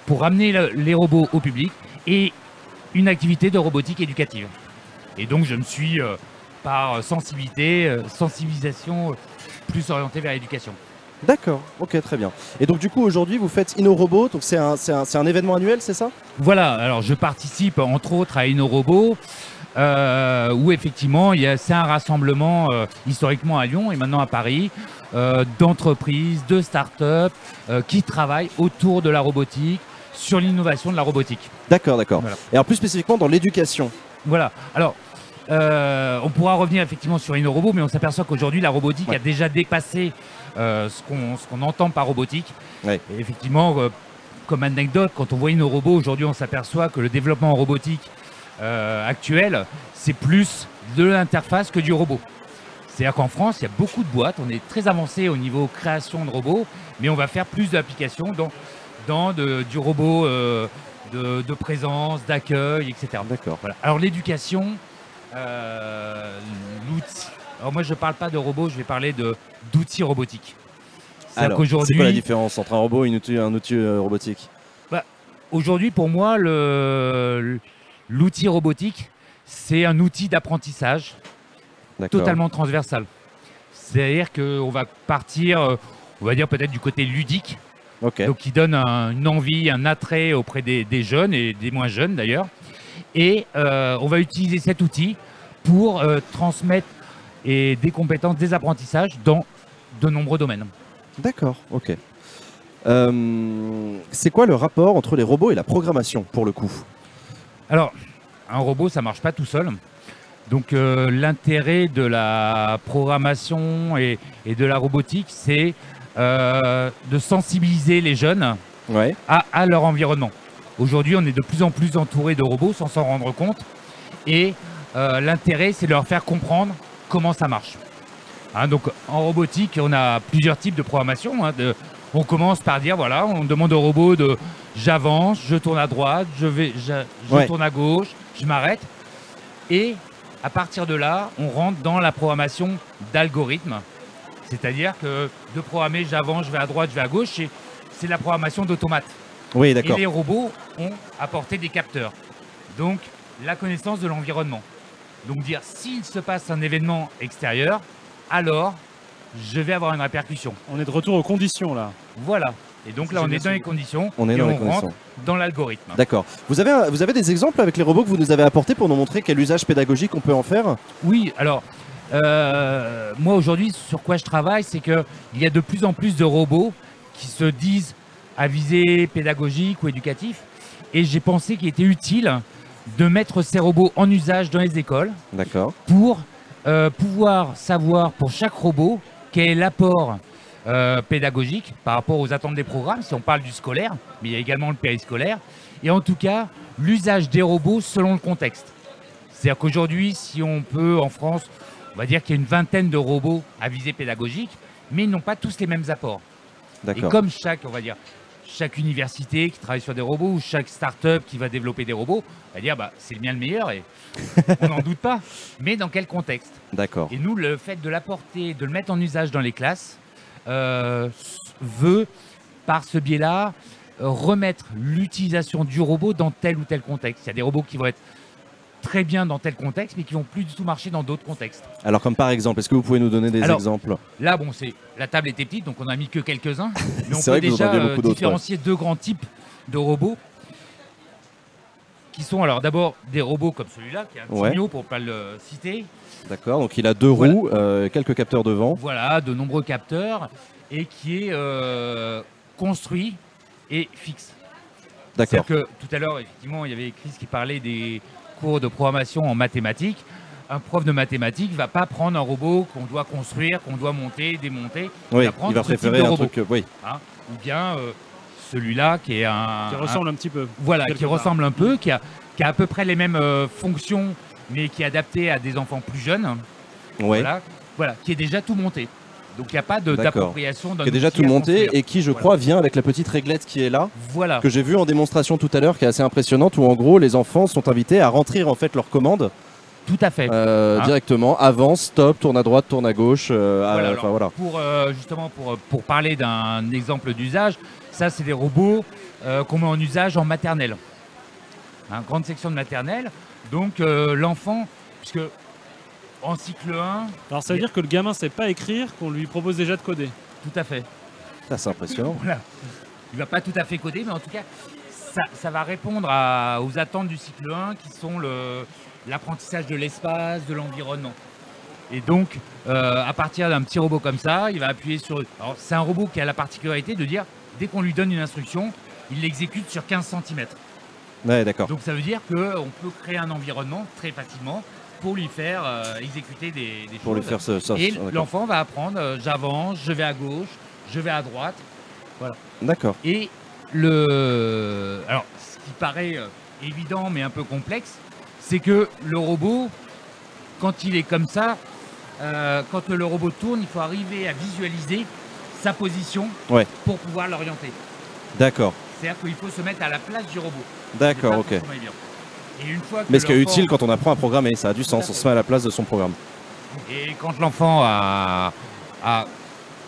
pour ramener les robots au public et une activité de robotique éducative. Et donc je me suis, par sensibilisation, plus orienté vers l'éducation. D'accord, ok, très bien. Et donc du coup aujourd'hui vous faites InnoRobot, donc c'est un événement annuel, c'est ça? Voilà, alors je participe entre autres à InnoRobot. Où effectivement c'est un rassemblement historiquement à Lyon et maintenant à Paris d'entreprises, de start-up qui travaillent autour de la robotique, sur l'innovation de la robotique. D'accord. Voilà. Et alors plus spécifiquement dans l'éducation. Voilà, alors on pourra revenir effectivement sur InnoRobot, mais on s'aperçoit qu'aujourd'hui la robotique a déjà dépassé ce qu'on entend par robotique. Et effectivement, comme anecdote, quand on voit InnoRobot, aujourd'hui on s'aperçoit que le développement en robotique actuel, c'est plus de l'interface que du robot. C'est-à-dire qu'en France, il y a beaucoup de boîtes, on est très avancé au niveau création de robots, mais on va faire plus d'applications dans du robot de présence, d'accueil, etc. D'accord. Voilà. Alors l'éducation, l'outil. Alors moi je ne parle pas de robots, je vais parler d'outils robotiques. Alors, c'est quoi la différence entre un robot et un outil robotique? Aujourd'hui, pour moi, l'outil robotique, c'est un outil d'apprentissage totalement transversal. C'est-à-dire qu'on va partir, on va dire peut-être du côté ludique, donc qui donne une envie, un attrait auprès des jeunes et des moins jeunes d'ailleurs. Et on va utiliser cet outil pour transmettre des compétences, des apprentissages dans de nombreux domaines. D'accord, ok. C'est quoi le rapport entre les robots et la programmation pour le coup? Alors, un robot, ça ne marche pas tout seul. Donc l'intérêt de la programmation et de la robotique, c'est de sensibiliser les jeunes à leur environnement. Aujourd'hui, on est de plus en plus entouré de robots sans s'en rendre compte. Et l'intérêt, c'est de leur faire comprendre comment ça marche. Hein, donc en robotique, on a plusieurs types de programmation. Hein, on commence par dire, voilà, on demande au robot de j'avance, je tourne à droite, je tourne à gauche, je m'arrête. Et à partir de là, on rentre dans la programmation d'algorithme. C'est-à-dire que de programmer j'avance, je vais à droite, je vais à gauche, c'est la programmation d'automate. Oui, d'accord. Et les robots ont apporté des capteurs. Donc la connaissance de l'environnement. Donc dire s'il se passe un événement extérieur, alors je vais avoir une répercussion. On est de retour aux conditions là. Voilà. Et donc là, on est dans les conditions on rentre dans l'algorithme. D'accord. Vous avez des exemples avec les robots que vous nous avez apportés pour nous montrer quel usage pédagogique on peut en faire? Oui, alors, moi aujourd'hui, sur quoi je travaille, c'est qu'il y a de plus en plus de robots qui se disent à visée pédagogique ou éducatif. Et j'ai pensé qu'il était utile de mettre ces robots en usage dans les écoles. D'accord. Pour pouvoir savoir pour chaque robot quel est l'apport pédagogique par rapport aux attentes des programmes, si on parle du scolaire, mais il y a également le périscolaire, et en tout cas l'usage des robots selon le contexte. C'est-à-dire qu'aujourd'hui, si on peut, en France, on va dire qu'il y a une vingtaine de robots à visée pédagogique, mais ils n'ont pas tous les mêmes apports. Et comme chaque université qui travaille sur des robots ou chaque start-up qui va développer des robots, va dire c'est le mien le meilleur et on n'en doute pas. Mais dans quel contexte? D'accord. Et nous, le fait de l'apporter, de le mettre en usage dans les classes, veut, par ce biais-là, remettre l'utilisation du robot dans tel ou tel contexte. Il y a des robots qui vont être très bien dans tel contexte, mais qui vont plus du tout marcher dans d'autres contextes. Alors comme par exemple, est-ce que vous pouvez nous donner des exemples? Là, bon, la table était petite, donc on a mis que quelques-uns. Mais on peut déjà différencier deux grands types de robots qui sont alors d'abord des robots comme celui-là, qui est un petit mio pour ne pas le citer. D'accord, donc il a deux roues, quelques capteurs devant. Voilà, de nombreux capteurs et qui est construit et fixe. D'accord. C'est-à-dire que tout à l'heure, effectivement, il y avait Chris qui parlait des cours de programmation en mathématiques. Un prof de mathématiques ne va pas prendre un robot qu'on doit construire, qu'on doit monter, démonter. Oui, il va préférer un truc, ou bien celui-là qui est qui ressemble un petit peu. Voilà, qui ressemble un peu, qui a à peu près les mêmes fonctions, mais qui est adapté à des enfants plus jeunes. Ouais. Voilà, qui est déjà tout monté. Donc il n'y a pas d'appropriation d'un outil. Qui est déjà tout monté et qui, je crois, vient avec la petite réglette qui est là, que j'ai vu en démonstration tout à l'heure, qui est assez impressionnante, où en gros les enfants sont invités à rentrer en fait leur commande. Tout à fait. Directement, avance, stop, tourne à droite, tourne à gauche. Justement, pour parler d'un exemple d'usage, ça c'est des robots qu'on met en usage en maternelle. Grande section de maternelle. Donc l'enfant, puisque en cycle 1... Alors ça veut dire que le gamin ne sait pas écrire, qu'on lui propose déjà de coder. Tout à fait. Ça c'est impressionnant. Voilà. Il ne va pas tout à fait coder, mais en tout cas, ça va répondre aux attentes du cycle 1 qui sont l'apprentissage de l'espace, de l'environnement. Et donc, à partir d'un petit robot comme ça, il va appuyer sur... Alors, c'est un robot qui a la particularité de dire, dès qu'on lui donne une instruction, il l'exécute sur 15 cm. Ouais, d'accord. Donc, ça veut dire qu'on peut créer un environnement très facilement pour lui faire exécuter des pour choses. Lui faire ça, et l'enfant va apprendre, j'avance, je vais à gauche, je vais à droite. Voilà. D'accord. Et alors, ce qui paraît évident mais un peu complexe, c'est que le robot, quand il est comme ça, quand le robot tourne, il faut arriver à visualiser sa position pour pouvoir l'orienter. D'accord. C'est-à-dire qu'il faut se mettre à la place du robot. D'accord, ok. Et une fois que mais ce qui est utile quand on apprend à programmer, ça a du sens, on se met à la place de son programme. Et quand l'enfant a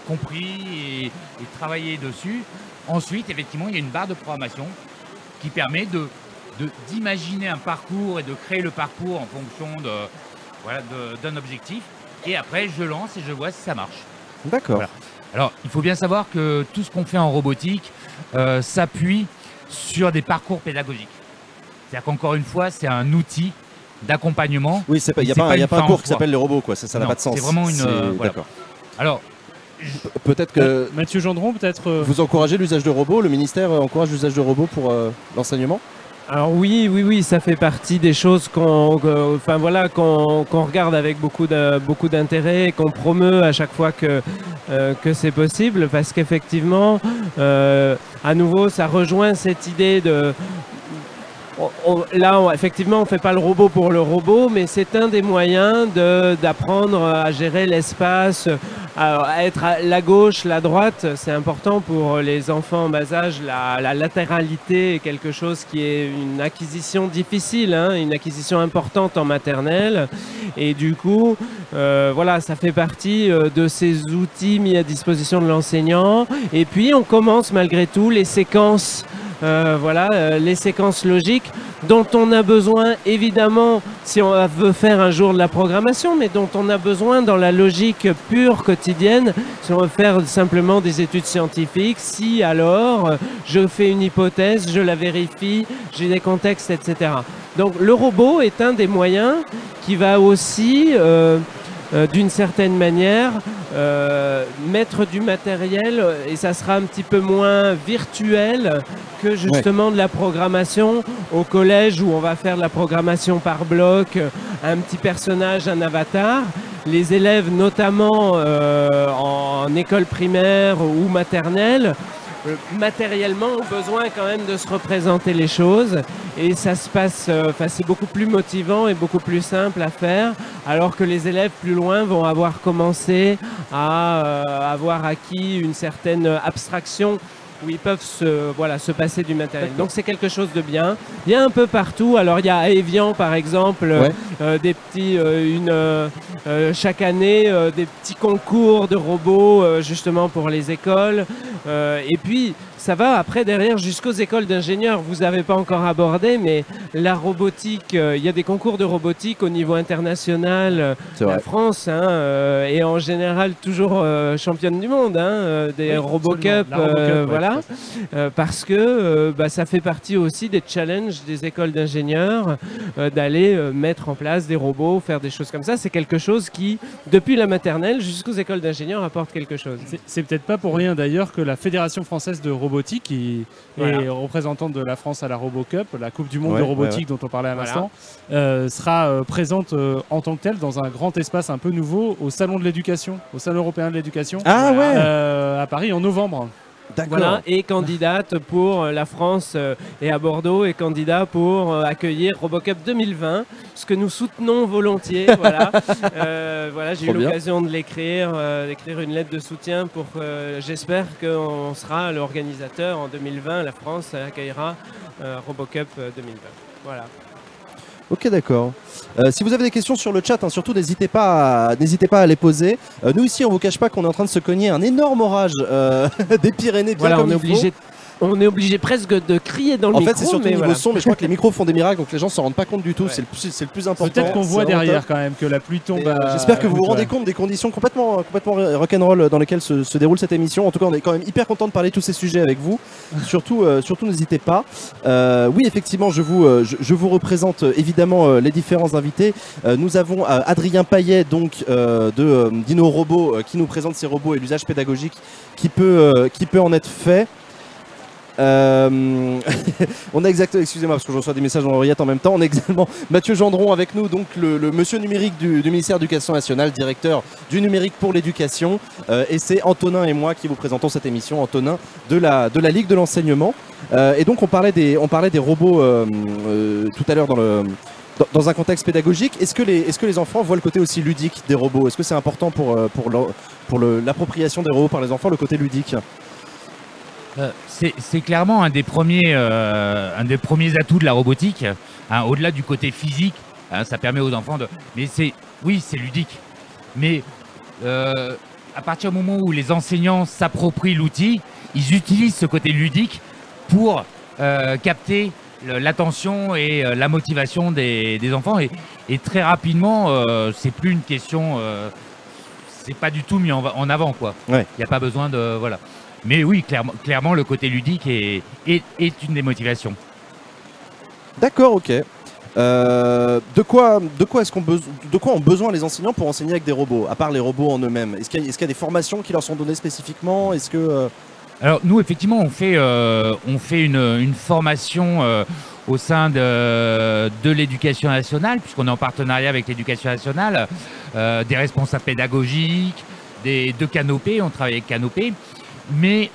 compris et travaillé dessus, ensuite, effectivement, il y a une barre de programmation qui permet d'imaginer un parcours et de créer le parcours en fonction d'un objectif. Et après, je lance et je vois si ça marche. D'accord. Voilà. Alors, il faut bien savoir que tout ce qu'on fait en robotique s'appuie sur des parcours pédagogiques. C'est-à-dire qu'encore une fois, c'est un outil d'accompagnement. Oui, il n'y a pas un cours qui s'appelle les robots, quoi. Ça n'a pas de sens. C'est vraiment une... D'accord. Alors, peut-être que... Mathieu Gendron, peut-être... Vous encouragez l'usage de robots? Le ministère encourage l'usage de robots pour l'enseignement? Alors oui, ça fait partie des choses qu'on regarde avec beaucoup d'intérêt et qu'on promeut à chaque fois que c'est possible, parce qu'effectivement, à nouveau, ça rejoint cette idée effectivement, on ne fait pas le robot pour le robot, mais c'est un des moyens d'apprendre à gérer l'espace, à être à la gauche, la droite. C'est important pour les enfants en bas âge. La latéralité est quelque chose qui est une acquisition difficile, hein, une acquisition importante en maternelle. Et du coup, voilà, ça fait partie de ces outils mis à disposition de l'enseignant. Et puis, on commence malgré tout les séquences. Les séquences logiques dont on a besoin évidemment si on veut faire un jour de la programmation, mais dont on a besoin dans la logique pure quotidienne si on veut faire simplement des études scientifiques. Si alors je fais une hypothèse, je la vérifie, j'ai des contextes, etc. Donc le robot est un des moyens qui va aussi d'une certaine manière mettre du matériel, et ça sera un petit peu moins virtuel que justement de la programmation au collège où on va faire de la programmation par bloc, un petit personnage, un avatar. Les élèves notamment en école primaire ou maternelle matériellement ont besoin quand même de se représenter les choses, et ça se passe, c'est beaucoup plus motivant et beaucoup plus simple à faire, alors que les élèves plus loin vont avoir commencé à avoir acquis une certaine abstraction où ils peuvent se passer du matériel. Donc c'est quelque chose de bien. Il y a un peu partout. Alors il y a à Évian par exemple, des petits, chaque année, des petits concours de robots justement pour les écoles. Et puis ça va après derrière jusqu'aux écoles d'ingénieurs. Vous n'avez pas encore abordé, mais la robotique, il y a des concours de robotique au niveau international. La France est en général toujours championne du monde, des RoboCup, voilà. Parce que ça fait partie aussi des challenges des écoles d'ingénieurs d'aller mettre en place des robots, faire des choses comme ça. C'est quelque chose qui, depuis la maternelle jusqu'aux écoles d'ingénieurs, apporte quelque chose. C'est peut-être pas pour rien d'ailleurs que la Fédération française de robotique, qui est représentante de la France à la RoboCup, la Coupe du monde de robotique dont on parlait à l'instant, sera présente en tant que telle dans un grand espace un peu nouveau au Salon de l'éducation, au Salon européen de l'éducation, à Paris en novembre. Voilà, et candidate pour la France et à Bordeaux, et candidat pour accueillir RoboCup 2020, ce que nous soutenons volontiers. J'ai eu l'occasion de d'écrire une lettre de soutien pour j'espère qu'on sera l'organisateur en 2020. La France accueillera RoboCup 2020. Voilà. Ok, d'accord. Si vous avez des questions sur le chat, surtout n'hésitez pas à les poser. Nous ici, on vous cache pas qu'on est en train de se cogner un énorme orage des Pyrénées. Bien comme on est obligé presque de crier dans le micro. En fait, c'est surtout niveau son, mais je crois que les micros font des miracles, donc les gens s'en rendent pas compte du tout. C'est le plus important. Peut-être qu'on voit derrière quand même que la pluie tombe. J'espère que vous vous rendez compte des conditions complètement rock'n'roll dans lesquelles se déroule cette émission. En tout cas, on est quand même hyper content de parler de tous ces sujets avec vous. Surtout, n'hésitez pas. Oui, effectivement, je vous représente évidemment les différents invités. Nous avons Adrien Payet, donc de Dino Robot, qui nous présente ces robots et l'usage pédagogique qui peut en être fait. On a exactement, excusez-moi parce que je reçois des messages dans l'oreillette en même temps. On a également Mathieu Gendron avec nous, donc le monsieur numérique du ministère de l'Éducation nationale, directeur du numérique pour l'éducation. Et c'est Antonin et moi qui vous présentons cette émission. Antonin de la Ligue de l'enseignement. Et donc on parlait des robots tout à l'heure dans un contexte pédagogique. Est-ce que les enfants voient le côté aussi ludique des robots? Est-ce que c'est important pour l'appropriation des robots par les enfants, le côté ludique? C'est clairement un des premiers atouts de la robotique, au-delà du côté physique, ça permet aux enfants de... Mais c'est ludique. Mais à partir du moment où les enseignants s'approprient l'outil, ils utilisent ce côté ludique pour capter l'attention et la motivation des enfants. Et très rapidement, c'est plus une question... c'est pas du tout mis en avant, quoi. Il n'y a pas besoin de... Voilà. Mais oui, clairement, le côté ludique est une des motivations. D'accord, ok. De quoi ont besoin les enseignants pour enseigner avec des robots, à part les robots en eux-mêmes? Est-ce qu'il y a des formations qui leur sont données spécifiquement? Alors nous, effectivement, on fait une formation au sein de l'éducation nationale, puisqu'on est en partenariat avec l'éducation nationale, des responsables pédagogiques, de Canopé, on travaille avec Canopé. Mais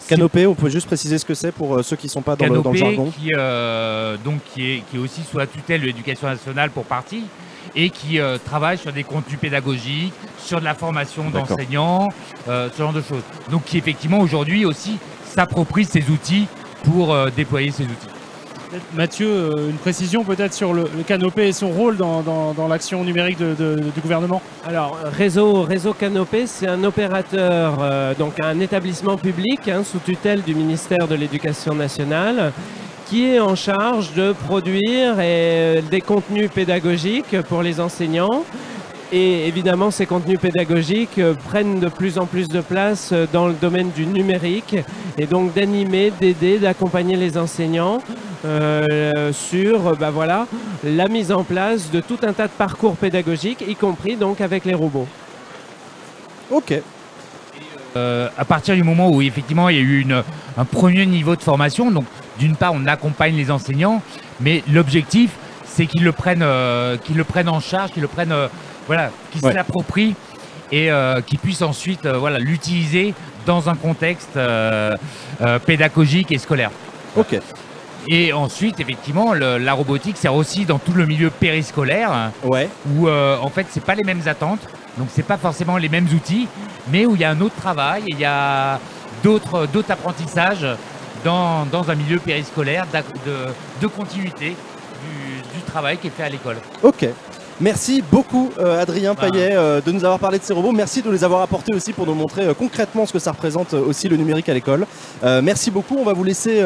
Canopé, on peut juste préciser ce que c'est pour ceux qui ne sont pas dans le jargon. Qui est aussi sous la tutelle de l'Éducation nationale pour partie et qui travaille sur des contenus pédagogiques, sur de la formation d'enseignants, ce genre de choses. Donc qui effectivement aujourd'hui aussi s'approprie ces outils pour déployer ces outils. Mathieu, une précision peut-être sur le Canopé et son rôle dans l'action numérique du gouvernement. Alors, Réseau Canopé, c'est un opérateur, donc un établissement public sous tutelle du ministère de l'Éducation nationale, qui est en charge de produire des contenus pédagogiques pour les enseignants. Et évidemment, ces contenus pédagogiques prennent de plus en plus de place dans le domaine du numérique, et donc d'animer, d'aider, d'accompagner les enseignants sur la mise en place de tout un tas de parcours pédagogiques, y compris donc avec les robots. Ok. À partir du moment où effectivement il y a eu un premier niveau de formation, donc d'une part on accompagne les enseignants, mais l'objectif c'est qu'ils le prennent en charge, qu'ils le prennent qu'ils se l'approprient et qu'ils puissent ensuite l'utiliser dans un contexte pédagogique et scolaire. Ok. Et ensuite, effectivement, la robotique sert aussi dans tout le milieu périscolaire, où en fait, c'est pas les mêmes attentes, donc c'est pas forcément les mêmes outils, mais où il y a un autre travail, et il y a d'autres apprentissages dans un milieu périscolaire de continuité du travail qui est fait à l'école. Ok. Merci beaucoup Adrien Payet de nous avoir parlé de ces robots. Merci de les avoir apportés aussi pour nous montrer concrètement ce que ça représente aussi le numérique à l'école. Merci beaucoup. On va vous laisser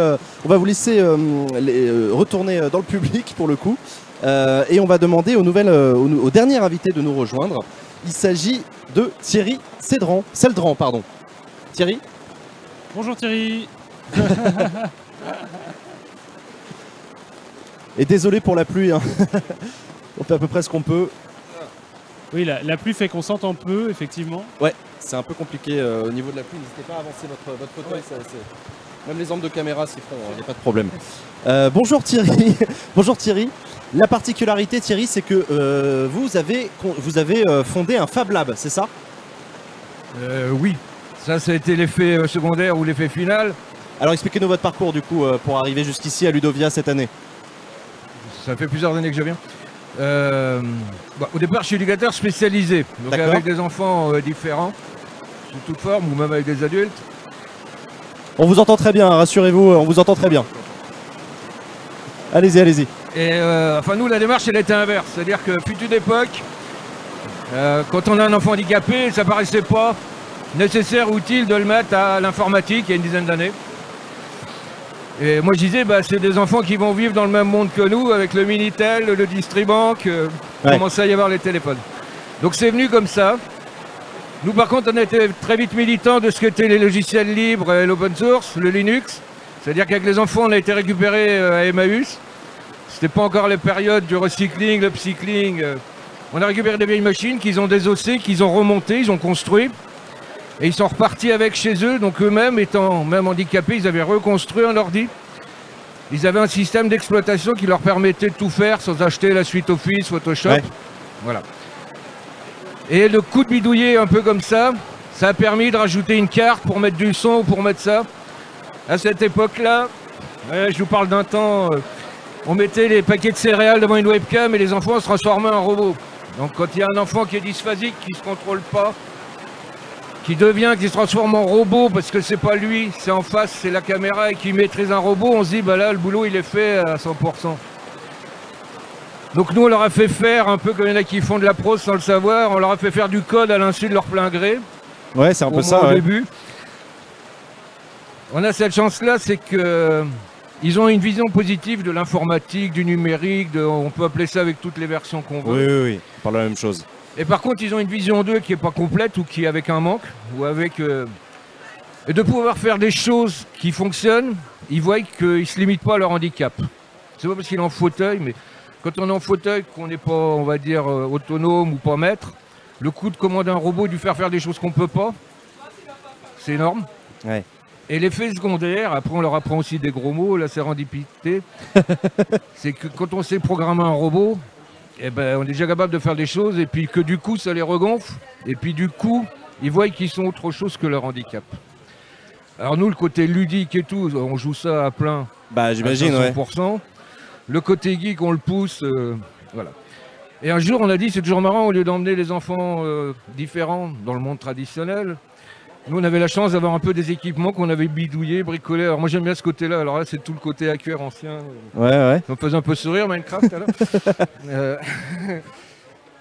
retourner dans le public pour le coup. Et on va demander au dernier invité de nous rejoindre. Il s'agit de Thierry Seldran. Thierry ? Bonjour Thierry. Et désolé pour la pluie. On fait à peu près ce qu'on peut. Oui, la pluie fait qu'on s'entend peu, effectivement. Ouais, c'est un peu compliqué au niveau de la pluie. N'hésitez pas à avancer votre fauteuil. Même les angles de caméra s'y font, il n'y a pas de problème. Bonjour Thierry. Bonjour Thierry. La particularité Thierry, c'est que vous avez fondé un Fab Lab, c'est ça? Oui, ça a été l'effet secondaire ou l'effet final. Alors expliquez-nous votre parcours du coup pour arriver jusqu'ici à Ludovia cette année. Ça fait plusieurs années que je viens. Au départ, je suis éducateur spécialisé, donc avec des enfants différents, sous toute forme, ou même avec des adultes. On vous entend très bien, rassurez-vous, on vous entend très bien. Allez-y, allez-y. Et nous, la démarche, elle était inverse, c'est-à-dire que fut une époque, quand on a un enfant handicapé, ça paraissait pas nécessaire ou utile de le mettre à l'informatique il y a une dizaine d'années. Et moi je disais, c'est des enfants qui vont vivre dans le même monde que nous, avec le Minitel, le Distribank, commence à y avoir les téléphones. Donc c'est venu comme ça. Nous par contre on était très vite militants de ce qu'étaient les logiciels libres et l'open source, le Linux. C'est-à-dire qu'avec les enfants on a été récupérés à Emmaüs. C'était pas encore les périodes du recycling, l'upcycling. On a récupéré des vieilles machines qu'ils ont désossées, qu'ils ont remontées, ils ont construit. Et ils sont repartis avec chez eux, donc eux-mêmes étant même handicapés, ils avaient reconstruit un ordi. Ils avaient un système d'exploitation qui leur permettait de tout faire sans acheter la suite Office, Photoshop. Ouais. Voilà. Et le coup de bidouiller un peu comme ça, ça a permis de rajouter une carte pour mettre du son ou pour mettre ça. À cette époque-là, je vous parle d'un temps, on mettait les paquets de céréales devant une webcam et les enfants se transformaient en robots. Donc quand il y a un enfant qui est dysphasique, qui ne se contrôle pas, qui se transforme en robot parce que c'est pas lui, c'est en face, c'est la caméra et qui maîtrise un robot, on se dit là le boulot il est fait à 100%. Donc nous on leur a fait faire, un peu comme il y en a qui font de la prose sans le savoir, on leur a fait faire du code à l'insu de leur plein gré. Ouais, c'est un peu ça au début. On a cette chance là, c'est que ils ont une vision positive de l'informatique, du numérique, on peut appeler ça avec toutes les versions qu'on veut. Oui, on parle de la même chose. Et par contre, ils ont une vision d'eux qui n'est pas complète ou qui est avec un manque. Ou avec, et de pouvoir faire des choses qui fonctionnent, ils voient qu'ils ne se limitent pas à leur handicap. C'est pas parce qu'il est en fauteuil, mais quand on est en fauteuil, qu'on n'est pas, on va dire, autonome ou pas maître, le coup de commander un robot et de lui faire des choses qu'on ne peut pas, c'est énorme. Ouais. Et l'effet secondaire, après on leur apprend aussi des gros mots, la sérendipité, c'est que quand on sait programmer un robot, on est déjà capable de faire des choses et puis que du coup ça les regonfle et puis du coup ils voient qu'ils sont autre chose que leur handicap. Alors nous, le côté ludique et tout, on joue ça à plein. Bah j'imagine, à 100%. Ouais. Le côté geek, on le pousse, voilà. Et un jour, on a dit, c'est toujours marrant, au lieu d'emmener les enfants différents dans le monde traditionnel, nous, on avait la chance d'avoir un peu des équipements qu'on avait bidouillés, bricolés. Alors moi, j'aime bien ce côté-là. Alors là, c'est tout le côté hacker ancien. Ouais. Ça me faisait un peu sourire, Minecraft, alors.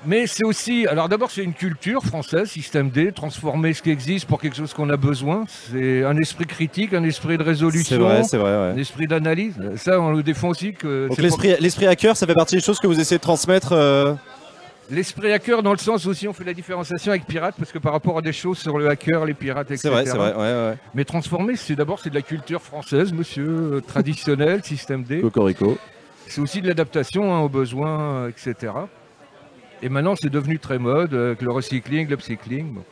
Mais c'est aussi... Alors d'abord, c'est une culture française, système D, transformer ce qui existe pour quelque chose qu'on a besoin. C'est un esprit critique, un esprit de résolution, c'est vrai, ouais. un esprit d'analyse. Ça, on le défend aussi. Donc l'esprit hacker, ça fait partie des choses que vous essayez de transmettre L'esprit hacker, dans le sens aussi, on fait la différenciation avec pirate, parce que par rapport à des choses sur le hacker, les pirates, etc. C'est vrai, ouais. Mais transformer, c'est de la culture française, monsieur, traditionnelle, système D. Cocorico. C'est aussi de l'adaptation aux besoins, etc. Et maintenant, c'est devenu très mode, avec le recycling, l'upcycling. Bon.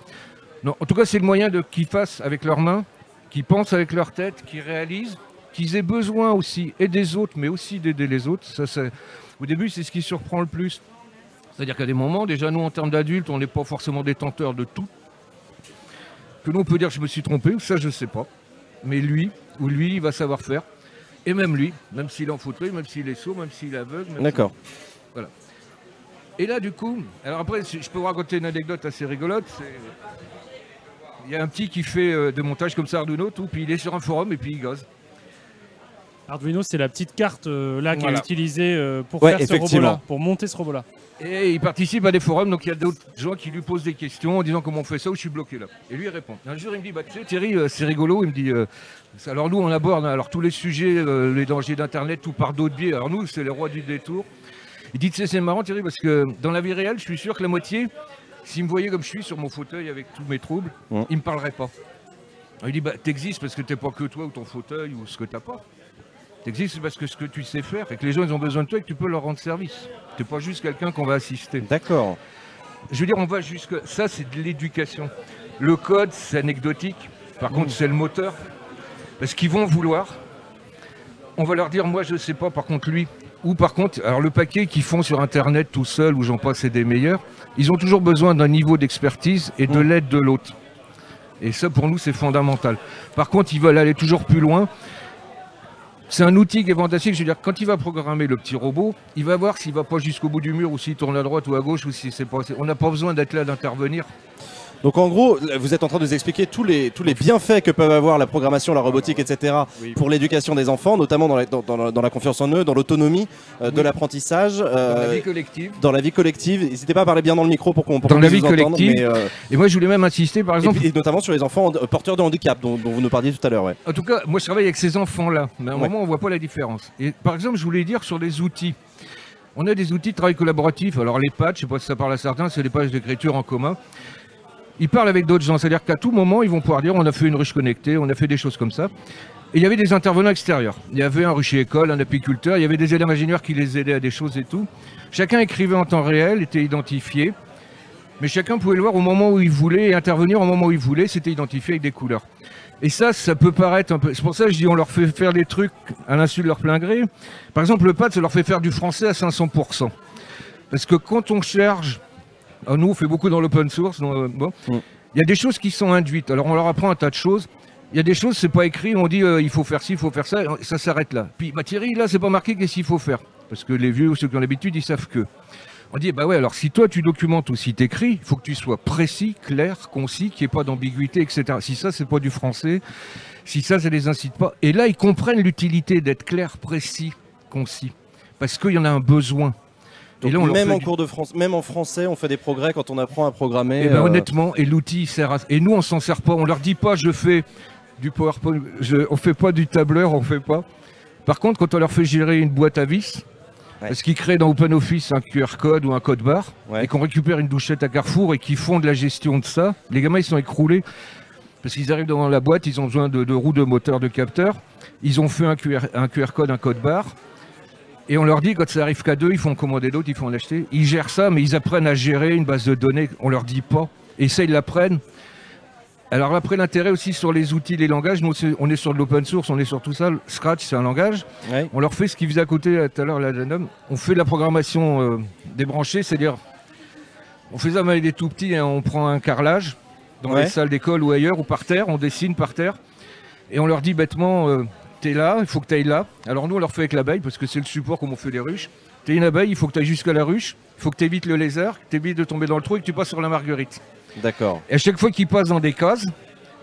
Non, en tout cas, c'est le moyen qu'ils fassent avec leurs mains, qu'ils pensent avec leur tête, qu'ils réalisent, qu'ils aient besoin aussi, et des autres, mais aussi d'aider les autres. Ça, au début, c'est ce qui surprend le plus. C'est-à-dire qu'à des moments, déjà nous en termes d'adultes, on n'est pas forcément détenteurs de tout. Que nous on peut dire je me suis trompé, ou ça je ne sais pas. Mais lui, il va savoir faire. Et même lui, même s'il est en fauteuil, même s'il est sourd, même s'il est aveugle. D'accord. Voilà. Et là du coup, alors après je peux vous raconter une anecdote assez rigolote. Il y a un petit qui fait des montages comme ça Arduino, tout, puis il est sur un forum et puis il gosse. Arduino, c'est la petite carte qui est utilisée pour Ouais, faire ce robot-là, pour monter ce robot-là. Et il participe à des forums, donc il y a d'autres gens qui lui posent des questions en disant comment on fait ça ou je suis bloqué là. Et lui il répond. Un jour il me dit, bah tu sais Thierry, c'est rigolo, il me dit, alors nous on aborde tous les sujets, les dangers d'internet, tout par d'autres biais. Alors nous c'est les rois du détour. Il dit, tu sais c'est marrant Thierry, parce que dans la vie réelle je suis sûr que la moitié, s'il me voyait comme je suis sur mon fauteuil avec tous mes troubles, il me parlerait pas. Alors, il dit, bah t'existes parce que t'es pas que toi ou ton fauteuil ou ce que t'as pas. T'existes parce que ce que tu sais faire et que les gens ils ont besoin de toi et que tu peux leur rendre service. T'es pas juste quelqu'un qu'on va assister. D'accord. Je veux dire, on va jusque... Ça, c'est de l'éducation. Le code, c'est anecdotique. Par contre, c'est le moteur. Parce qu'ils vont vouloir. On va leur dire, moi, je sais pas. Par contre, lui. Ou par contre, alors le paquet qu'ils font sur Internet tout seul, où j'en passe, c'est des meilleurs. Ils ont toujours besoin d'un niveau d'expertise et de l'aide de l'autre. Et ça, pour nous, c'est fondamental. Par contre, ils veulent aller toujours plus loin. C'est un outil qui est fantastique. Je veux dire, quand il va programmer le petit robot, il va voir s'il va pas jusqu'au bout du mur ou s'il tourne à droite ou à gauche ou si c'est pas. On n'a pas besoin d'être là d'intervenir. Donc en gros, vous êtes en train de nous expliquer tous les bienfaits que peuvent avoir la programmation, la robotique, etc. pour l'éducation des enfants, notamment dans la confiance en eux, dans l'autonomie, de l'apprentissage. Dans la vie collective. Dans la vie collective. N'hésitez pas à parler bien dans le micro pour qu'on puisse vous entendre. Dans la vie collective. Mais, et moi, je voulais même insister, par exemple. Et notamment sur les enfants porteurs de handicap, dont vous nous parliez tout à l'heure. Ouais. En tout cas, moi, je travaille avec ces enfants-là. Mais à un moment, on voit pas la différence. Et par exemple, je voulais dire sur les outils. On a des outils de travail collaboratif. Alors les patchs, je sais pas si ça parle à certains, c'est les pages d'écriture en commun. Ils parlent avec d'autres gens, c'est-à-dire qu'à tout moment, ils vont pouvoir dire on a fait une ruche connectée, on a fait des choses comme ça. Et il y avait des intervenants extérieurs. Il y avait un rucher école, un apiculteur, il y avait des élèves ingénieurs qui les aidaient à des choses et tout. Chacun écrivait en temps réel, était identifié. Mais chacun pouvait le voir au moment où il voulait et intervenir au moment où il voulait, c'était identifié avec des couleurs. Et ça peut paraître un peu... C'est pour ça que je dis on leur fait faire des trucs à l'insu de leur plein gré. Par exemple, le pad, ça leur fait faire du français à 500%. Parce que quand on cherche... Nous, on fait beaucoup dans l'open source. Il y a des choses qui sont induites. Alors, on leur apprend un tas de choses. Il y a des choses, c'est pas écrit. On dit il faut faire ci, il faut faire ça. Ça s'arrête là. Puis, Thierry, là, c'est pas marqué qu'est-ce qu'il faut faire. Parce que les vieux ou ceux qui ont l'habitude, ils savent que. On dit bah ouais, alors si toi tu documentes ou si tu écris, il faut que tu sois précis, clair, concis, qu'il n'y ait pas d'ambiguïté, etc. Si ça, c'est pas du français, si ça les incite pas. Et là, ils comprennent l'utilité d'être clair, précis, concis. Parce qu'il y en a un besoin. Donc, et là, même en cours de France, même en français, on fait des progrès quand on apprend à programmer. Et honnêtement, et l'outil sert à... Et nous, on s'en sert pas. On leur dit pas, je fais du PowerPoint, on fait pas du tableur, on fait pas. Par contre, quand on leur fait gérer une boîte à vis, parce qu'ils créent dans OpenOffice un QR code ou un code barre, et qu'on récupère une douchette à Carrefour et qu'ils font de la gestion de ça, les gamins, ils sont écroulés. Parce qu'ils arrivent devant la boîte, ils ont besoin de roues, de moteurs, de capteurs. Ils ont fait un QR code, un code barre. Et on leur dit, quand ça arrive qu'à deux, ils font commander d'autres, ils font l'acheter. Ils gèrent ça, mais ils apprennent à gérer une base de données. On leur dit pas. Et ça, ils l'apprennent. Alors après, l'intérêt aussi sur les outils, les langages. Nous, on est sur de l'open source, on est sur tout ça. Scratch, c'est un langage. Ouais. On leur fait ce qu'ils faisaient à côté tout à l'heure, on fait de la programmation débranchée, c'est-à-dire, on fait ça avec des tout petits, hein, on prend un carrelage dans les salles d'école ou ailleurs, ou par terre, on dessine par terre. Et on leur dit bêtement, t'es là, il faut que t'ailles là. Alors nous, on leur fait avec l'abeille, parce que c'est le support comme on fait les ruches. T'es une abeille, il faut que t'ailles jusqu'à la ruche, il faut que t'évites le lézard, que t'évites de tomber dans le trou et que tu passes sur la marguerite. D'accord. Et à chaque fois qu'il passe dans des cases,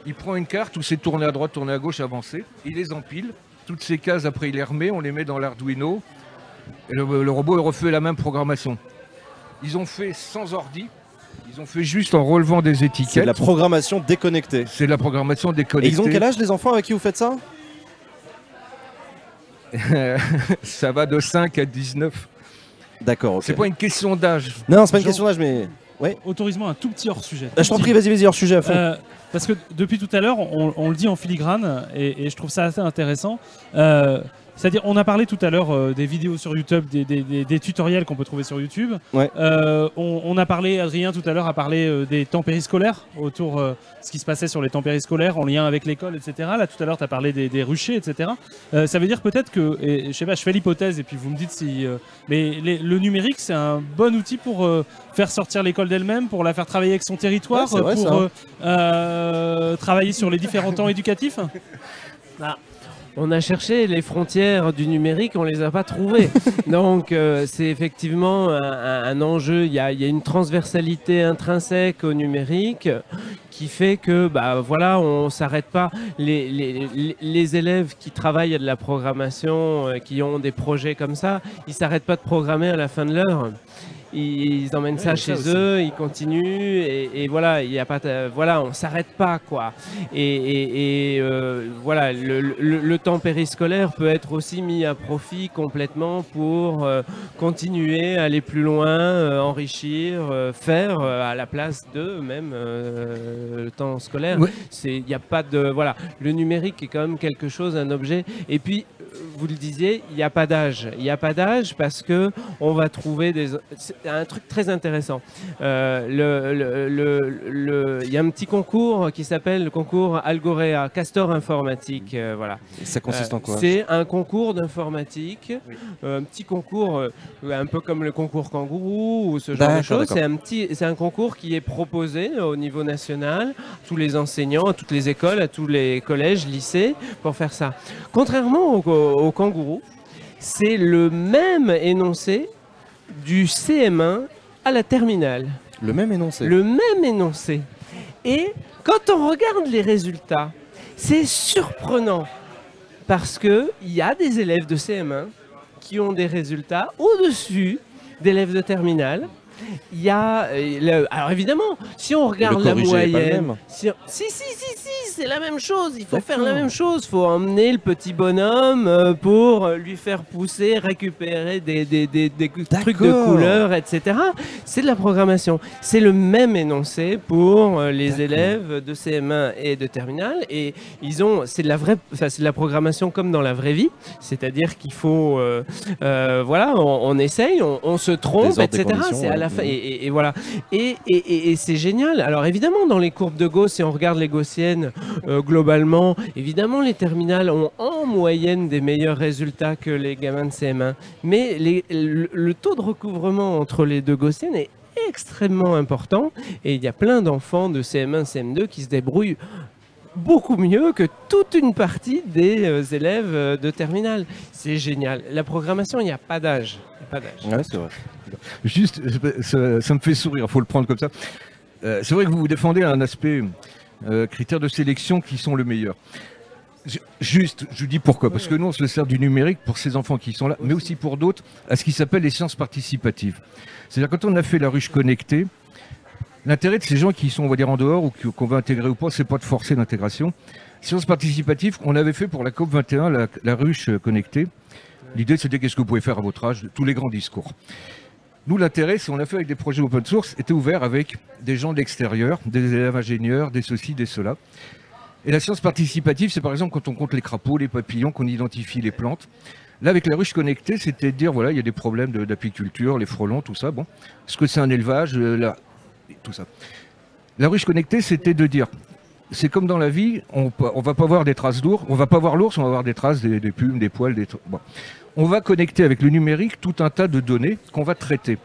il prend une carte où c'est tourner à droite, tourner à gauche, avancer. Il les empile. Toutes ces cases, après, il les remet, on les met dans l'Arduino. Et le robot, il refait la même programmation. Ils ont fait sans ordi. Ils ont fait juste en relevant des étiquettes. C'est de la programmation déconnectée. C'est de la programmation déconnectée. Et ils ont quel âge, les enfants avec qui vous faites ça? Ça va de 5 à 19. D'accord, ok. C'est pas une question d'âge. Non, c'est pas une question d'âge, mais... Ouais. Autorise-moi un tout petit hors-sujet. Je t'en prie, vas-y, hors sujet à fond. Parce que depuis tout à l'heure, on le dit en filigrane, et je trouve ça assez intéressant. C'est-à-dire, on a parlé tout à l'heure des vidéos sur YouTube, des tutoriels qu'on peut trouver sur YouTube. Ouais. On a parlé, Adrien tout à l'heure a parlé des temps périscolaires, autour ce qui se passait sur les temps périscolaires en lien avec l'école, etc. Là, tout à l'heure, tu as parlé des ruchers, etc. Ça veut dire peut-être que, et, je sais pas, je fais l'hypothèse et puis vous me dites si... mais le numérique, c'est un bon outil pour faire sortir l'école d'elle-même, pour la faire travailler avec son territoire, ouais, pour travailler sur les différents temps éducatifs. On a cherché les frontières du numérique, on les a pas trouvées. Donc c'est effectivement un enjeu. Il y a une transversalité intrinsèque au numérique qui fait que voilà, on s'arrête pas. Les élèves qui travaillent à de la programmation, qui ont des projets comme ça, ils s'arrêtent pas de programmer à la fin de l'heure. Ils emmènent ça chez eux, ils continuent et voilà, il y a pas, voilà, on s'arrête pas quoi. Voilà, le temps périscolaire peut être aussi mis à profit complètement pour continuer, aller plus loin, enrichir, faire à la place de même le temps scolaire. Ouais. Il n'y a pas de voilà, le numérique est quand même quelque chose, un objet. Et puis vous le disiez, il n'y a pas d'âge. Il n'y a pas d'âge parce que on va trouver un truc très intéressant. Il y a un petit concours qui s'appelle le concours Algorea, Castor informatique. Voilà. Ça consiste en quoi? C'est un concours d'informatique, un petit concours, un peu comme le concours Kangourou ou ce genre de choses. C'est un concours qui est proposé au niveau national, à tous les enseignants, à toutes les écoles, à tous les collèges, lycées, pour faire ça. Contrairement au Kangourou, c'est le même énoncé du CM1 à la terminale. Le même énoncé. Le même énoncé. Et quand on regarde les résultats, c'est surprenant parce qu'il y a des élèves de CM1 qui ont des résultats au-dessus d'élèves de terminale. Il y a... alors évidemment, si on regarde la moyenne... Si, c'est la même chose. Il faut faire la même chose. Il faut emmener le petit bonhomme pour lui faire pousser, récupérer des trucs de couleurs, etc. C'est de la programmation. C'est le même énoncé pour les élèves de CM1 et de terminale. Et c'est de la programmation comme dans la vraie vie. C'est-à-dire qu'il faut... voilà, on essaye, on se trompe, etc. C'est à la fin. Et voilà. Et c'est génial. Alors évidemment, dans les courbes de Gauss, si on regarde les gaussiennes, globalement, évidemment, les terminales ont en moyenne des meilleurs résultats que les gamins de CM1. Mais le taux de recouvrement entre les deux gaussiennes est extrêmement important. Et il y a plein d'enfants de CM1, CM2 qui se débrouillent beaucoup mieux que toute une partie des élèves de terminale. C'est génial. La programmation, il n'y a pas d'âge. Ouais, c'est vrai. Juste, ça me fait sourire, il faut le prendre comme ça. C'est vrai que vous défendez un aspect critères de sélection qui sont le meilleur. Juste, je vous dis pourquoi. Parce que nous, on se sert du numérique pour ces enfants qui sont là, mais aussi pour d'autres, à ce qui s'appelle les sciences participatives. C'est-à-dire quand on a fait la ruche connectée, l'intérêt de ces gens qui sont, on va dire, en dehors ou qu'on va intégrer ou pas, c'est pas de forcer l'intégration. Sciences participatives, on avait fait pour la COP 21, la ruche connectée. L'idée, c'était qu'est-ce que vous pouvez faire à votre âge, tous les grands discours. Nous, l'intérêt, c'est qu'on a fait avec des projets open source, était ouvert avec des gens de l'extérieur, des élèves ingénieurs, des ceci, des cela. Et la science participative, c'est par exemple quand on compte les crapauds, les papillons, qu'on identifie les plantes. Là, avec la ruche connectée, c'était de dire, voilà, il y a des problèmes d'apiculture, les frelons, tout ça. Bon, est-ce que c'est un élevage, tout ça. La ruche connectée, c'était de dire, c'est comme dans la vie, on va pas voir des traces d'ours, on va pas voir l'ours, on va voir des traces, des plumes, des poils, des trucs. Bon. On va connecter avec le numérique tout un tas de données qu'on va traiter.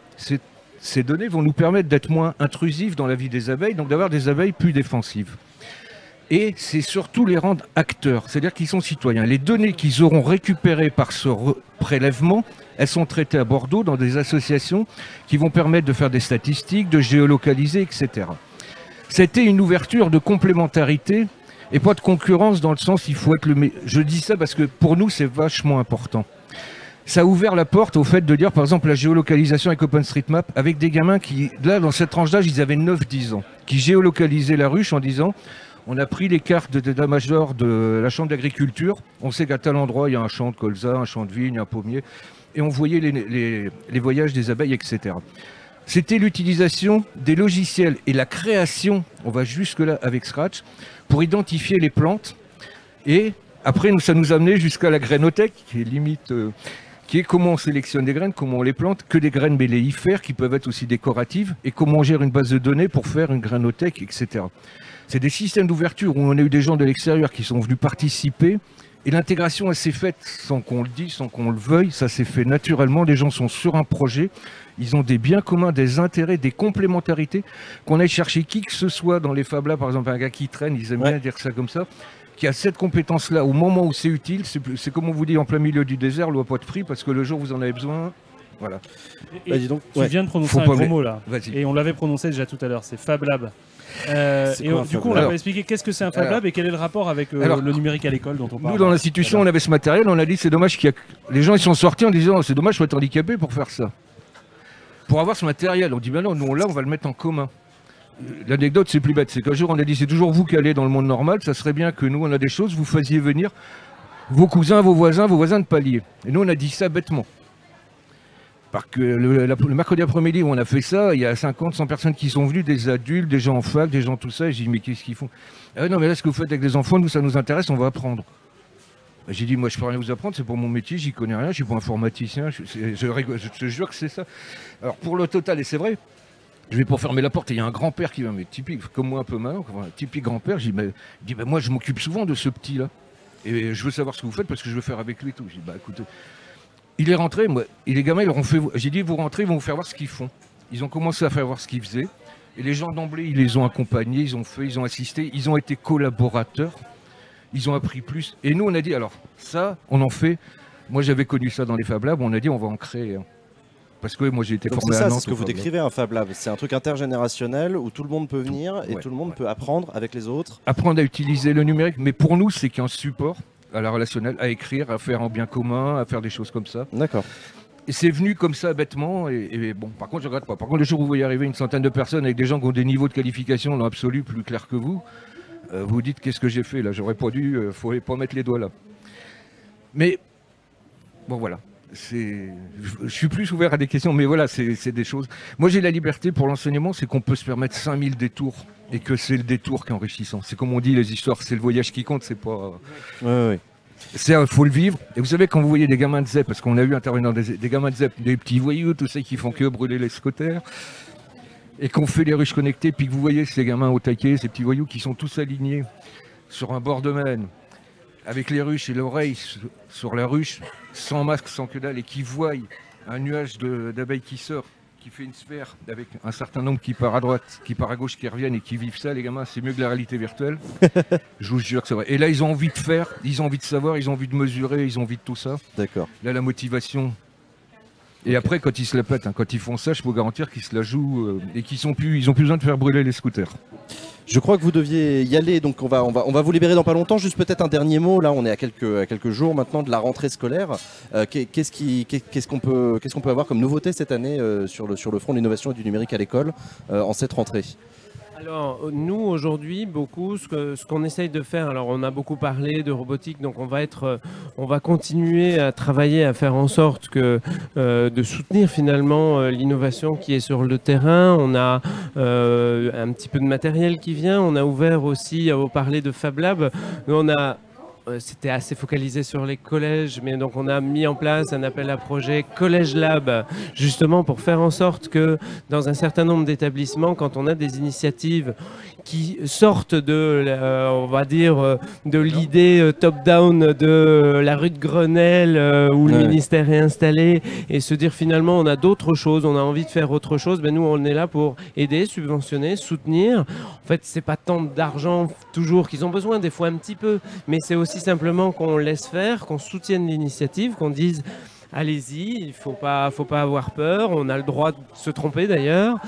Ces données vont nous permettre d'être moins intrusifs dans la vie des abeilles, donc d'avoir des abeilles plus défensives. Et c'est surtout les rendre acteurs, c'est-à-dire qu'ils sont citoyens. Les données qu'ils auront récupérées par ce prélèvement, elles sont traitées à Bordeaux dans des associations qui vont permettre de faire des statistiques, de géolocaliser, etc. C'était une ouverture de complémentarité et pas de concurrence dans le sens il faut être le meilleur. Je dis ça parce que pour nous c'est vachement important. Ça a ouvert la porte au fait de dire par exemple la géolocalisation avec OpenStreetMap avec des gamins qui, là dans cette tranche d'âge, ils avaient 9-10 ans, qui géolocalisaient la ruche en disant on a pris les cartes d'état-major de la chambre d'agriculture, on sait qu'à tel endroit il y a un champ de colza, un champ de vigne, un pommier, et on voyait les voyages des abeilles, etc. C'était l'utilisation des logiciels et la création, on va jusque-là avec Scratch, pour identifier les plantes. Et après, ça nous a amené jusqu'à la grainothèque, qui est limite, qui est comment on sélectionne des graines, comment on les plante, que des graines méléifères qui peuvent être aussi décoratives, et comment on gère une base de données pour faire une grainothèque, etc. C'est des systèmes d'ouverture où on a eu des gens de l'extérieur qui sont venus participer. Et l'intégration, elle s'est faite sans qu'on le dise, sans qu'on le veuille. Ça s'est fait naturellement. Les gens sont sur un projet. Ils ont des biens communs, des intérêts, des complémentarités. Qu'on aille chercher qui que ce soit dans les Fab Labs, par exemple un gars qui traîne, ils aiment bien dire ça comme ça, qui a cette compétence-là au moment où c'est utile. C'est comme on vous dit en plein milieu du désert, l'eau à pas de prix, parce que le jour où vous en avez besoin, voilà. Et dis donc, tu viens de prononcer un gros mot là. Et on l'avait prononcé déjà tout à l'heure, c'est Fab Lab. Du coup, on va expliquer qu'est-ce que c'est un Fab Lab et quel est le rapport avec le numérique à l'école dont on parle. Nous, dans l'institution, on avait ce matériel, on a dit c'est dommage qu'il y a... Les gens ils sont sortis en disant c'est dommage, je sois être handicapé pour faire ça. Pour avoir ce matériel, on dit ben non, nous là, on va le mettre en commun. L'anecdote, c'est plus bête, c'est qu'un jour, on a dit c'est toujours vous qui allez dans le monde normal, ça serait bien que nous, on a des choses, vous faisiez venir vos cousins, vos voisins de palier. Et nous, on a dit ça bêtement. Parce que le mercredi après-midi où on a fait ça, il y a 50, 100 personnes qui sont venues, des adultes, des gens en fac, des gens tout ça. Et j'ai dit, mais qu'est-ce qu'ils font? Ah non, mais là, ce que vous faites avec les enfants, nous, ça nous intéresse, on va apprendre. J'ai dit, moi, je peux rien vous apprendre, c'est pour mon métier, j'y connais rien, je suis pas informaticien, je te jure que c'est ça. Alors, pour le total, et c'est vrai, je vais pour fermer la porte et il y a un grand-père qui vient, mais typique, comme moi un peu malin, un typique grand-père, j'ai dit, bah, moi, je m'occupe souvent de ce petit-là. Et je veux savoir ce que vous faites parce que je veux faire avec lui et tout. J'ai dit, bah, écoutez. Il est rentré, moi, et les gamins, ils leur ont fait. J'ai dit, vous rentrez, ils vont vous faire voir ce qu'ils font. Ils ont commencé à faire voir ce qu'ils faisaient. Et les gens d'emblée, ils les ont accompagnés, ils ont fait, ils ont assisté, ils ont été collaborateurs, ils ont appris plus. Et nous, on a dit, alors, ça, on en fait. Moi, j'avais connu ça dans les Fab Labs, on a dit, on va en créer. Parce que moi, j'ai été formé à Nantes. C'est ce que vous décrivez, un Fab Lab. C'est un truc intergénérationnel où tout le monde peut venir et tout le monde peut apprendre avec les autres. Apprendre à utiliser le numérique. Mais pour nous, c'est qu'un support à la relationnelle, à écrire, à faire en bien commun, à faire des choses comme ça. D'accord. Et c'est venu comme ça bêtement. Et bon, par contre, je regrette pas. Par contre, le jour où vous voyez arriver une centaine de personnes avec des gens qui ont des niveaux de qualification dans l'absolu plus clairs que vous, vous dites qu'est-ce que j'ai fait là? J'aurais pas dû, faut pas mettre les doigts là. Mais bon, voilà. Je suis plus ouvert à des questions, mais voilà, c'est des choses. Moi, j'ai la liberté pour l'enseignement, c'est qu'on peut se permettre 5000 détours et que c'est le détour qui est enrichissant. C'est comme on dit, les histoires, c'est le voyage qui compte, c'est pas. Ouais. Il faut le vivre. Et vous savez, quand vous voyez des gamins de ZEP, parce qu'on a vu intervenir des gamins de ZEP, des petits voyous, tous ceux qui font que brûler les scooters, et qu'on fait les ruches connectées, puis que vous voyez ces gamins au taquet, ces petits voyous qui sont tous alignés sur un bord de Maine, avec les ruches et l'oreille sur la ruche, sans masque, sans que dalle, et qui voient un nuage d'abeilles qui sort, qui fait une sphère avec un certain nombre qui part à droite, qui part à gauche, qui reviennent et qui vivent ça, les gamins, c'est mieux que la réalité virtuelle. Je vous jure que c'est vrai. Et là, ils ont envie de faire, ils ont envie de savoir, ils ont envie de mesurer, ils ont envie de tout ça. D'accord. Là, la motivation. Et après, quand ils se la pètent, quand ils font ça, je peux vous garantir qu'ils se la jouent et qu'ils ont plus besoin de faire brûler les scooters. Je crois que vous deviez y aller, donc on va vous libérer dans pas longtemps. Juste peut-être un dernier mot. Là, on est à quelques jours maintenant de la rentrée scolaire. Qu'est-ce qu'on peut avoir comme nouveauté cette année sur le front de l'innovation et du numérique à l'école en cette rentrée? Alors, nous, aujourd'hui, beaucoup, ce qu'on essaye de faire, alors on a beaucoup parlé de robotique, donc on va continuer à travailler, à faire en sorte de soutenir finalement l'innovation qui est sur le terrain. On a un petit peu de matériel qui vient, on a ouvert aussi, à vous parler de Fab Lab, on a c'était assez focalisé sur les collèges, mais donc on a mis en place un appel à projet Collège Lab, justement pour faire en sorte que dans un certain nombre d'établissements, quand on a des initiatives qui sortent de, on va dire, de l'idée top-down de la rue de Grenelle où le ministère est installé, et se dire finalement on a d'autres choses, on a envie de faire autre chose, ben nous on est là pour aider, subventionner, soutenir. En fait, c'est pas tant d'argent toujours qu'ils ont besoin, des fois un petit peu, mais c'est aussi simplement qu'on laisse faire, qu'on soutienne l'initiative, qu'on dise allez-y, il faut pas avoir peur, on a le droit de se tromper d'ailleurs,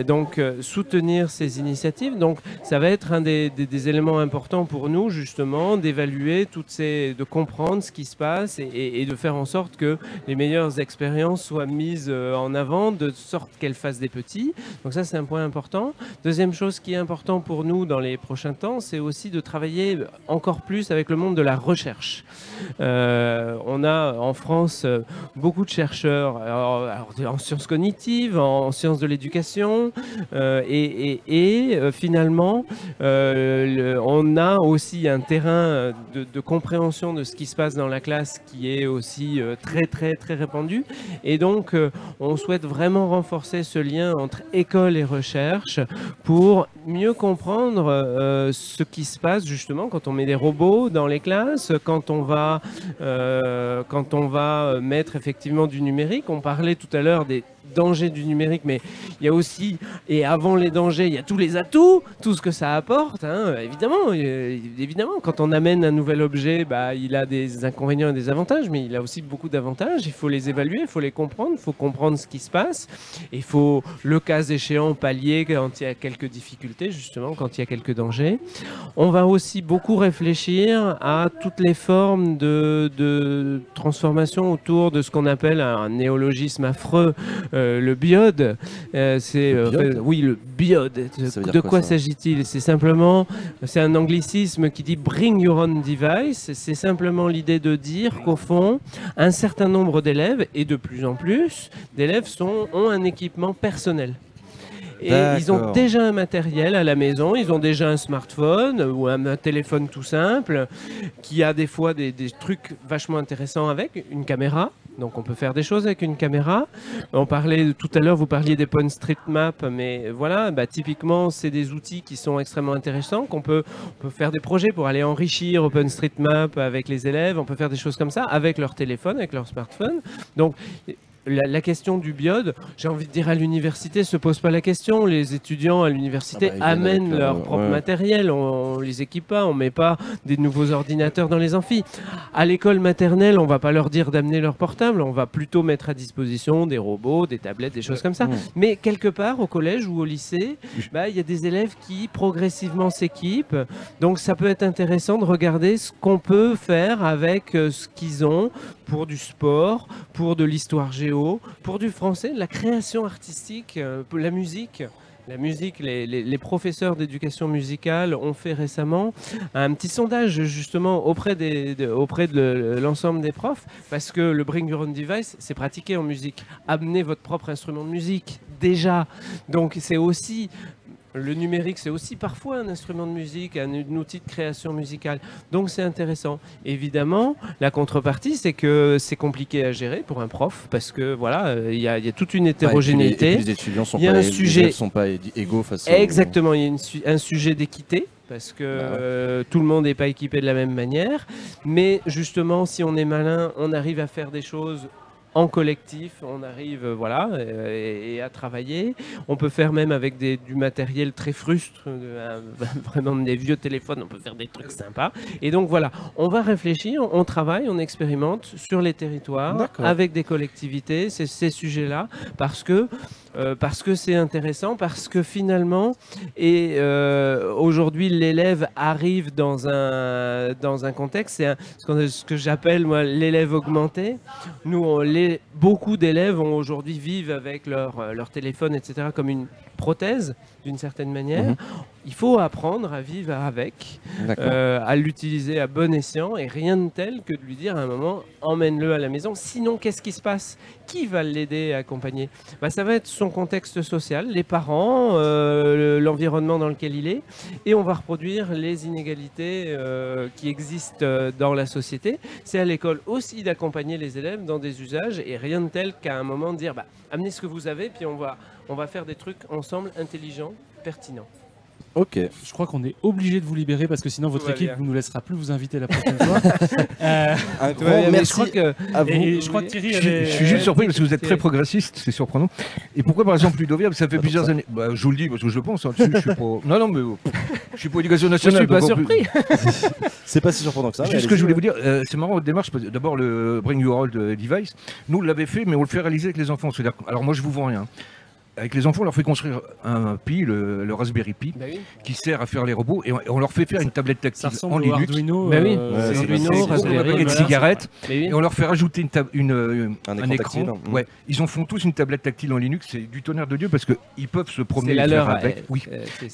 donc soutenir ces initiatives. Donc ça va être un des éléments importants pour nous justement, d'évaluer de comprendre ce qui se passe et de faire en sorte que les meilleures expériences soient mises en avant, de sorte qu'elles fassent des petits. Donc ça c'est un point important. Deuxième chose qui est important pour nous dans les prochains temps, c'est aussi de travailler encore plus avec le monde de la recherche. On a en France beaucoup de chercheurs alors, en sciences cognitives, en sciences de l'éducation, et finalement on a aussi un terrain de compréhension de ce qui se passe dans la classe qui est aussi très répandu, et donc on souhaite vraiment renforcer ce lien entre école et recherche pour mieux comprendre ce qui se passe justement quand on met des robots dans les classes, quand on va mettre effectivement du numérique. On parlait tout à l'heure des dangers du numérique, mais il y a aussi, et avant les dangers, il y a tous les atouts, tout ce que ça apporte, hein. Évidemment, quand on amène un nouvel objet, il a des inconvénients et des avantages, mais il a aussi beaucoup d'avantages. Il faut les évaluer, il faut les comprendre, il faut comprendre ce qui se passe, et il faut, le cas échéant, pallier quand il y a quelques difficultés, justement, quand il y a quelques dangers. On va aussi beaucoup réfléchir à toutes les formes de transformation autour de ce qu'on appelle un néologisme affreux, le biode. Oui, le biode. De quoi s'agit-il? C'est simplement, c'est un anglicisme qui dit bring your own device. C'est simplement l'idée de dire qu'au fond, un certain nombre d'élèves, et de plus en plus d'élèves, ont un équipement personnel. Et ils ont déjà un matériel à la maison, ils ont déjà un smartphone ou un téléphone tout simple qui a des fois des trucs vachement intéressants avec une caméra. Donc on peut faire des choses avec une caméra. On parlait tout à l'heure, vous parliez d'OpenStreetMap, mais voilà, typiquement c'est des outils qui sont extrêmement intéressants, on peut faire des projets pour aller enrichir OpenStreetMap avec les élèves, on peut faire des choses comme ça avec leur téléphone, avec leur smartphone. Donc la question du biode, j'ai envie de dire, à l'université se pose pas la question. Les étudiants à l'université amènent leur propre matériel, on les équipe pas, on met pas des nouveaux ordinateurs dans les amphis. À l'école maternelle, on va pas leur dire d'amener leur portable, on va plutôt mettre à disposition des robots, des tablettes, des choses comme ça. Mais quelque part, au collège ou au lycée, il y a des élèves qui progressivement s'équipent. Donc ça peut être intéressant de regarder ce qu'on peut faire avec ce qu'ils ont pour du sport, pour de l'histoire géo, pour du français, de la création artistique, pour la musique. La musique, les professeurs d'éducation musicale ont fait récemment un petit sondage justement auprès de l'ensemble des profs, parce que le Bring Your Own Device, c'est pratiqué en musique. Amenez votre propre instrument de musique, déjà. Donc c'est aussi... Le numérique, c'est aussi parfois un instrument de musique, un outil de création musicale. Donc c'est intéressant. Évidemment, la contrepartie, c'est que c'est compliqué à gérer pour un prof, parce que voilà, il y a toute une hétérogénéité. Et puis les étudiants sont sont pas égaux face Exactement, il y a un sujet d'équité. Parce que tout le monde n'est pas équipé de la même manière. Mais justement, si on est malin, on arrive à faire des choses en collectif, on arrive et à travailler. On peut faire même avec du matériel très frustre, vraiment des vieux téléphones, on peut faire des trucs sympas. Et donc voilà, on va réfléchir, on travaille, on expérimente sur les territoires, avec des collectivités, ces sujets-là, parce que c'est intéressant, parce que finalement, aujourd'hui l'élève arrive dans un contexte, c'est ce que j'appelle moi l'élève augmenté. Nous, beaucoup d'élèves aujourd'hui vivent avec leur téléphone, etc., comme une prothèse d'une certaine manière. Il faut apprendre à vivre avec, à l'utiliser à bon escient, et rien de tel que de lui dire à un moment emmène-le à la maison. Sinon, qu'est-ce qui se passe? Qui va l'aider à accompagner? Ça va être son contexte social, les parents, l'environnement dans lequel il est, et on va reproduire les inégalités qui existent dans la société. C'est à l'école aussi d'accompagner les élèves dans des usages, et rien de tel qu'à un moment dire amenez ce que vous avez, puis on va faire des trucs ensemble intelligents, pertinents. Ok. Je crois qu'on est obligé de vous libérer parce que sinon votre équipe ne nous laissera plus vous inviter la prochaine fois. Un grand merci à vous. Et je crois que Thierry je suis juste surpris parce que vous êtes très progressiste, c'est surprenant. Et pourquoi par exemple Ludovia? Ça fait plusieurs années. Je vous le dis parce que je le pense. Je suis pas... Non, mais je suis pas éducation nationale. Je suis pas surpris. C'est pas si surprenant que ça. Juste ce que je voulais vous dire, c'est marrant votre démarche. D'abord le Bring Your Old Device, nous on l'avait fait, mais on le fait réaliser avec les enfants. Alors moi je vous vends rien. Avec les enfants, on leur fait construire un Pi, le Raspberry Pi, qui sert à faire les robots, et on leur fait faire une tablette tactile en Linux. Arduino, Arduino, Raspberry, des cigarettes, et on leur fait rajouter un écran. Ouais, ils en font tous une tablette tactile en Linux, c'est du tonnerre de Dieu parce qu'ils peuvent se promener la leur avec. Oui.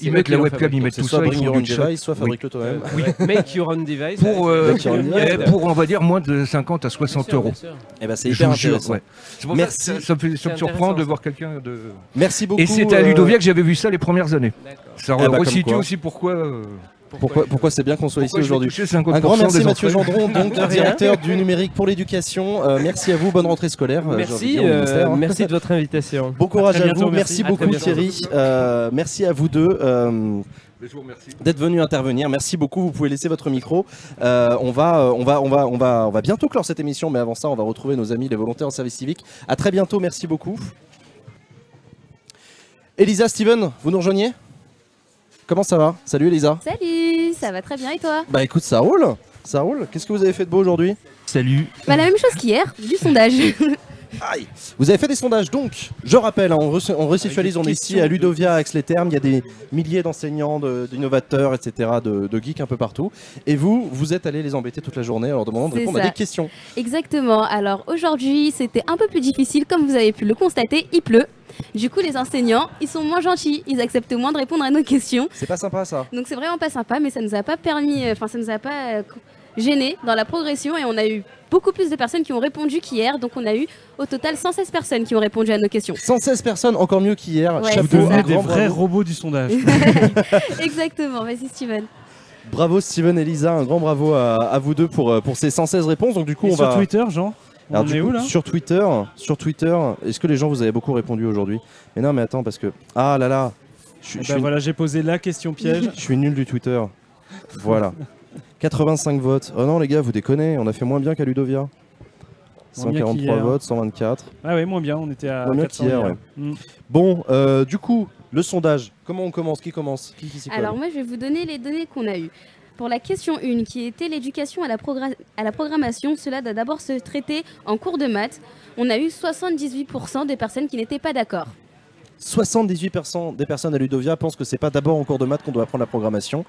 Ils mettent la webcam, ils mettent tout ça, Bring ils your font own du chat. device, soit fabrique-le toi-même. Make your own device. Pour on va dire moins de 50 à 60 euros. Et c'est hyper intéressant. Merci. Ça me surprend de voir quelqu'un de. Merci beaucoup. Et c'était à Ludovia que j'avais vu ça les premières années. Ça resitue aussi pourquoi c'est bien qu'on soit ici aujourd'hui. Un grand merci Mathieu Gendron, donc directeur du numérique pour l'éducation. Merci à vous, bonne rentrée scolaire. Merci de votre invitation. Bon courage à vous, merci beaucoup Thierry. Merci à vous deux. D'être venu intervenir. Merci beaucoup. Vous pouvez laisser votre micro. On va bientôt clore cette émission, mais avant ça, on va retrouver nos amis les volontaires en service civique. À très bientôt. Merci beaucoup. Elisa, Steven, vous nous rejoignez? Comment ça va? Salut Elisa. Salut, ça va très bien et toi? Bah écoute, ça roule. Ça roule. Qu'est-ce que vous avez fait de beau aujourd'hui? Salut. La même chose qu'hier, du sondage. Aïe. Vous avez fait des sondages, donc je rappelle, on resitualise, on est ici à Ludovia, à Aix-les-Thermes, il y a des milliers d'enseignants, d'innovateurs, etc., de geeks un peu partout. Et vous êtes allés les embêter toute la journée en leur demandant de répondre à des questions. Exactement, alors aujourd'hui c'était un peu plus difficile, comme vous avez pu le constater, il pleut. Du coup les enseignants, ils sont moins gentils, ils acceptent moins de répondre à nos questions. C'est pas sympa ça. Donc c'est vraiment pas sympa, mais ça nous a pas permis, ça nous a pas gêné dans la progression, et on a eu beaucoup plus de personnes qui ont répondu qu'hier. Donc on a eu au total 116 personnes qui ont répondu à nos questions. 116 personnes, encore mieux qu'hier. Ouais, vous devenez des vrais robots du sondage. Exactement, vas-y Steven. Bravo Steven et Lisa, un grand bravo à vous deux pour ces 116 réponses. Donc du coup, sur Twitter, Jean, on est où là? Sur Twitter, est-ce que les gens vous avez beaucoup répondu aujourd'hui? Mais non, mais attends, parce que ah là là, voilà, j'ai posé la question piège. Je suis nul du Twitter. Voilà. 85 votes. Oh non les gars, vous déconnez, on a fait moins bien qu'à Ludovia. 143 votes, 124. Ah ouais, moins bien, on était à 400 hier. Ouais. Bon, du coup, le sondage, comment on commence? Qui commence? Qui Alors moi je vais vous donner les données qu'on a eues. Pour la question 1, qui était l'éducation à la programmation, cela doit d'abord se traiter en cours de maths. On a eu 78% des personnes qui n'étaient pas d'accord. 78% des personnes à Ludovia pensent que c'est pas d'abord en cours de maths qu'on doit apprendre la programmation.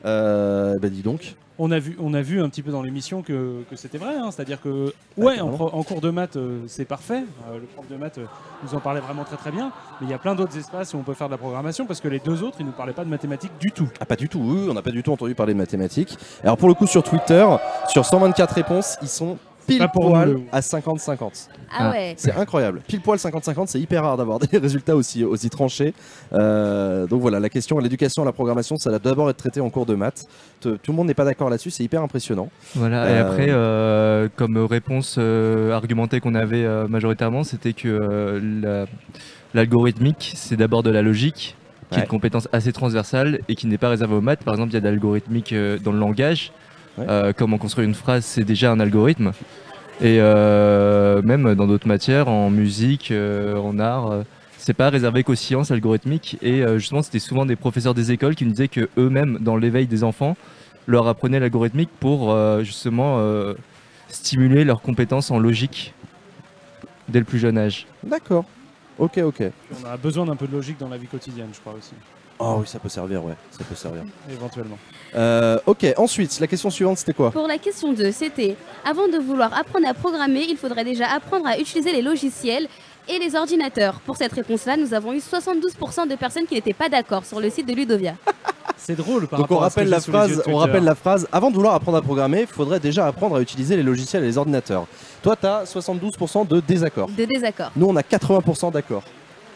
Bah dis donc. On a vu un petit peu dans l'émission que c'était vrai, hein. C'est-à-dire que en cours de maths c'est parfait. Le prof de maths nous en parlait vraiment très très bien. Mais il y a plein d'autres espaces où on peut faire de la programmation parce que les deux autres ils nous parlaient pas de mathématiques du tout. Ah pas du tout, on n'a pas du tout entendu parler de mathématiques. Alors pour le coup sur Twitter, sur 124 réponses, ils sont pile poil à 50-50. Ah ouais. C'est incroyable. Pile poil 50-50, c'est hyper rare d'avoir des résultats aussi tranchés. Donc voilà, la question à l'éducation, à la programmation, ça doit d'abord être traité en cours de maths. Tout le monde n'est pas d'accord là-dessus, c'est hyper impressionnant. Voilà, et après, comme réponse argumentée qu'on avait majoritairement, c'était que l'algorithmique, c'est d'abord de la logique, qui est une compétence assez transversale et qui n'est pas réservée aux maths. Par exemple, il y a de l'algorithmique dans le langage. Comment construire une phrase, c'est déjà un algorithme. Et même dans d'autres matières, en musique, en art, c'est pas réservé qu'aux sciences algorithmiques. Et justement, c'était souvent des professeurs des écoles qui nous disaient que eux-mêmes, dans l'éveil des enfants, leur apprenaient l'algorithmique pour justement stimuler leurs compétences en logique dès le plus jeune âge. D'accord. Ok. On a besoin d'un peu de logique dans la vie quotidienne, je crois aussi. Oh oui, ça peut servir, ouais. Ça peut servir. Éventuellement. Ok, ensuite, la question suivante, c'était quoi? Pour la question 2, c'était avant de vouloir apprendre à programmer, il faudrait déjà apprendre à utiliser les logiciels et les ordinateurs. Pour cette réponse-là, nous avons eu 72% de personnes qui n'étaient pas d'accord sur le site de Ludovia. C'est drôle par Donc on rapport à ce que rappelle j'ai la sous les yeux de phrase, on Twitter. rappelle la phrase. Avant de vouloir apprendre à programmer, il faudrait déjà apprendre à utiliser les logiciels et les ordinateurs. Toi, tu as 72% de désaccord. De désaccord. Nous, on a 80% d'accord.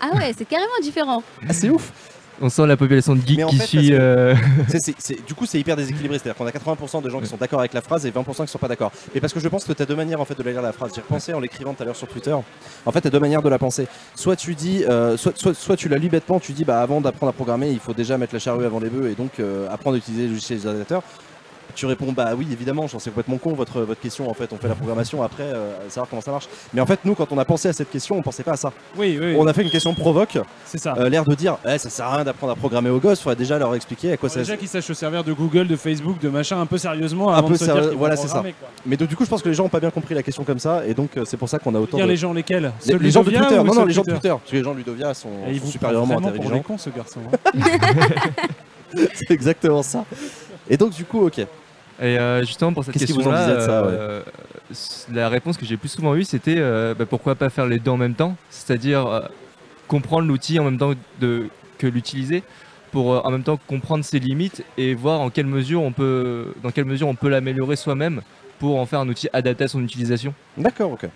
Ah ouais, c'est carrément différent. Ah, c'est ouf. On sent la population de Mais geeks en qui fait, suit. Du coup, c'est hyper déséquilibré. C'est-à-dire qu'on a 80% de gens qui sont d'accord avec la phrase et 20% qui sont pas d'accord. Et parce que je pense que tu as deux manières en fait de la lire la phrase. J'ai repensé en l'écrivant tout à l'heure sur Twitter. En fait, tu as deux manières de la penser. Soit tu dis, soit tu la lis bêtement. Tu dis, bah avant d'apprendre à programmer, il faut déjà mettre la charrue avant les bœufs et donc apprendre à utiliser les logiciels et les ordinateurs. Tu réponds bah oui évidemment, c'est complètement con votre question en fait, on fait la programmation après savoir comment ça marche. Mais en fait nous quand on a pensé à cette question on pensait pas à ça. Oui. On a fait une question provoque, C'est ça. l'air de dire ça sert à rien d'apprendre à programmer aux gosses, faudrait déjà leur expliquer à quoi ça Déjà qu'ils sachent se servir de Google, de Facebook, de machin un peu sérieusement Un avant peu de se dire sérieux- qu'ils vont voilà, c'est programmer, quoi. Mais donc, du coup je pense que les gens ont pas bien compris la question comme ça et donc c'est pour ça qu'on a autant Dire de... les gens lesquels les gens de Ludovia Twitter, ou non ceux les gens de Twitter Twitter, parce que les gens de Ludovia sont Et il vous supérieurement prend vraiment pour des intelligents. cons ce garçon. Hein. C'est exactement ça. Et donc du coup ok. Et justement pour cette Qu'est-ce qui vous en question-là, disait de ça, la réponse que j'ai plus souvent eue c'était pourquoi pas faire les deux en même temps, c'est-à-dire comprendre l'outil en même temps que l'utiliser, pour en même temps comprendre ses limites et voir dans quelle mesure on peut l'améliorer soi-même pour en faire un outil adapté à son utilisation. D'accord, ok.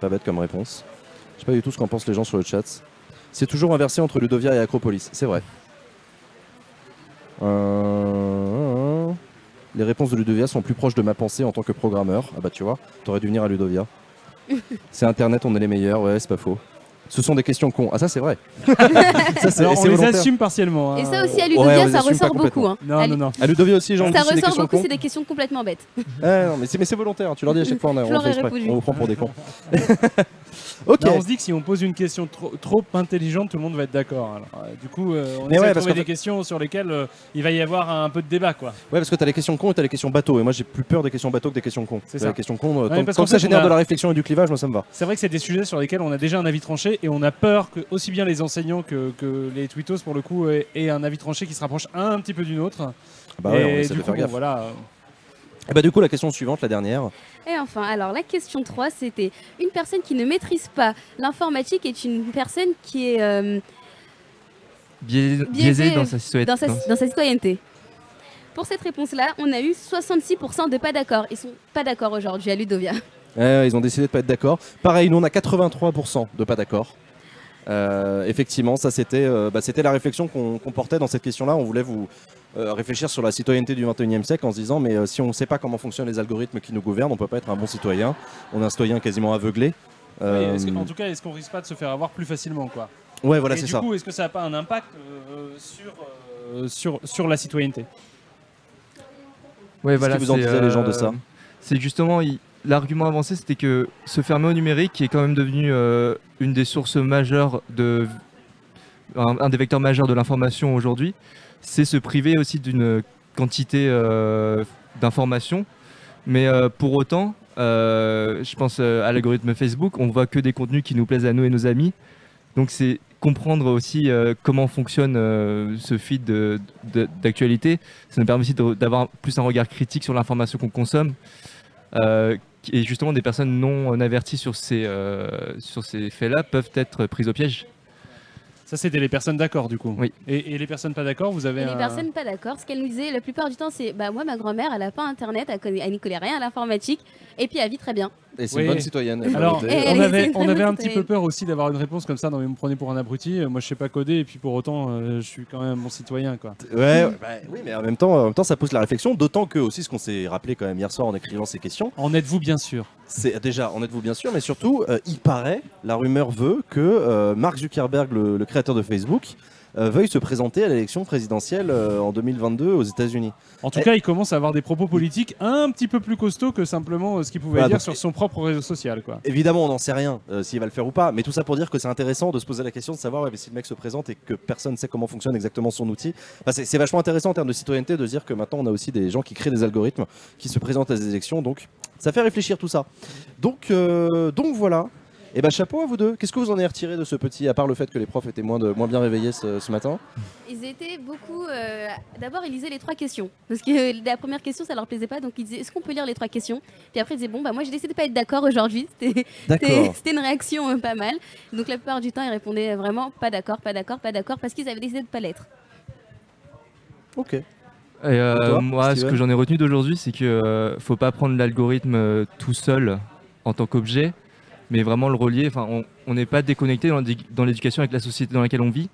Pas bête comme réponse. Je sais pas du tout ce qu'en pensent les gens sur le chat. C'est toujours inversé entre Ludovia et Acropolis, c'est vrai. Les réponses de Ludovia sont plus proches de ma pensée en tant que programmeur. Ah bah tu vois, t'aurais dû venir à Ludovia. C'est internet, on est les meilleurs, ouais c'est pas faux. Ce sont des questions cons. Ah ça c'est vrai. Ça, c'est Alors, on les volontaire. assume partiellement. Et hein. ça aussi à on Ludovia, les ça assume pas ressort beaucoup. complètement. Hein. Non. À Ludovia aussi, les gens Ça disent que c'est des ressort questions beaucoup, cons. c'est des questions complètement bêtes. Non, mais c'est volontaire, tu leur dis à chaque fois, on Je leur fait ai exprès. répondu. On vous prend pour des cons. Ok. Non, on se dit que si on pose une question trop intelligente, tout le monde va être d'accord. Alors, du coup, on Mais essaie ouais, de parce trouver qu'en des fait- questions sur lesquelles il va y avoir un peu de débat, quoi. Ouais, parce que t'as les questions cons et t'as les questions bateaux. Et moi, j'ai plus peur des questions bateaux que des questions cons. C'est ça. Les questions cons, Ouais, tant parce tant qu'en que ça fait, génère on a- de la réflexion et du clivage, moi, ça me va. C'est vrai que c'est des sujets sur lesquels on a déjà un avis tranché et on a peur que aussi bien les enseignants que les tweetos, pour le coup, aient un avis tranché qui se rapproche un petit peu du nôtre. Bah ouais, on et essaie du de coup, faire bon, gaffe. voilà. Et bah, du coup, la question suivante, la dernière. Et enfin, alors la question 3, c'était une personne qui ne maîtrise pas l'informatique est une personne qui est Biaisé dans sa citoyenneté. dans sa citoyenneté. Pour cette réponse-là, on a eu 66% de pas d'accord. Ils sont pas d'accord aujourd'hui à Ludovia. Ils ont décidé de pas être d'accord. Pareil, nous, on a 83% de pas d'accord. Effectivement, ça c'était la réflexion qu'on portait dans cette question-là. On voulait vous réfléchir sur la citoyenneté du 21e siècle en se disant mais si on ne sait pas comment fonctionnent les algorithmes qui nous gouvernent, on peut pas être un bon citoyen. On est un citoyen quasiment aveuglé. Oui, en tout cas, est-ce qu'on risque pas de se faire avoir plus facilement, quoi? Ouais, voilà, Et c'est du ça. coup, est-ce que ça n'a pas un impact sur la citoyenneté? Ouais, Qu'est-ce voilà, qui vous en c'est, disaient, les gens, de ça? C'est justement, l'argument avancé, c'était que se fermer au numérique, qui est quand même devenu une des sources majeures un des vecteurs majeurs de l'information aujourd'hui, c'est se priver aussi d'une quantité d'informations. Mais pour autant, je pense à l'algorithme Facebook, on voit que des contenus qui nous plaisent à nous et nos amis. Donc c'est comprendre aussi comment fonctionne ce feed d'actualité. Ça nous permet aussi d'avoir plus un regard critique sur l'information qu'on consomme. Et justement, des personnes non averties sur ces faits-là peuvent être prises au piège. Ça, c'était les personnes d'accord, du coup. Oui. Et les personnes pas d'accord, vous avez Et les personnes pas d'accord, ce qu'elle nous disait la plupart du temps, c'est bah moi ma grand-mère, elle a pas internet, elle n'y connaît rien à l'informatique, et puis elle vit très bien. Et c'est Oui. une bonne citoyenne. Alors, Et on c'est avait une très bonne un petit peu citoyenne. peur aussi d'avoir une réponse comme ça. Non, mais vous me prenez pour un abruti. Moi, je sais pas coder, et puis pour autant, je suis quand même un bon citoyen, quoi. Ouais, oui, mais en même temps, ça pousse la réflexion. D'autant que aussi, ce qu'on s'est rappelé quand même hier soir en écrivant ces questions, En êtes-vous bien sûr? c'est déjà, en êtes-vous bien sûr, mais surtout, il paraît, la rumeur veut que Mark Zuckerberg, le créateur de Facebook, veuille se présenter à l'élection présidentielle en 2022 aux États-Unis. En tout cas, il commence à avoir des propos politiques un petit peu plus costauds que simplement ce qu'il pouvait Voilà, dire donc- sur son propre réseau social, quoi. Évidemment, on n'en sait rien s'il va le faire ou pas, mais tout ça pour dire que c'est intéressant de se poser la question de savoir ouais, mais si le mec se présente et que personne ne sait comment fonctionne exactement son outil. Enfin, c'est vachement intéressant en termes de citoyenneté de se dire que maintenant on a aussi des gens qui créent des algorithmes qui se présentent à des élections, donc ça fait réfléchir tout ça. Donc voilà. Et bah chapeau à vous deux. Qu'est-ce que vous en avez retiré de ce petit, à part le fait que les profs étaient moins bien réveillés ce matin? Ils étaient beaucoup. D'abord, ils lisaient les 3 questions. Parce que la première question, ça leur plaisait pas. Donc, ils disaient est-ce qu'on peut lire les 3 questions? Puis après, ils disaient bon, bah, moi, j'ai décidé de pas être d'accord aujourd'hui. D'accord. C'était une réaction pas mal. Donc, la plupart du temps, ils répondaient vraiment pas d'accord, pas d'accord, pas d'accord. Parce qu'ils avaient décidé de pas l'être. Ok. Et toi, moi, ce Steven que j'en ai retenu d'aujourd'hui, c'est que faut pas prendre l'algorithme tout seul en tant qu'objet, mais vraiment le relier. Enfin, on n'est pas déconnecté dans l'éducation avec la société dans laquelle on vit.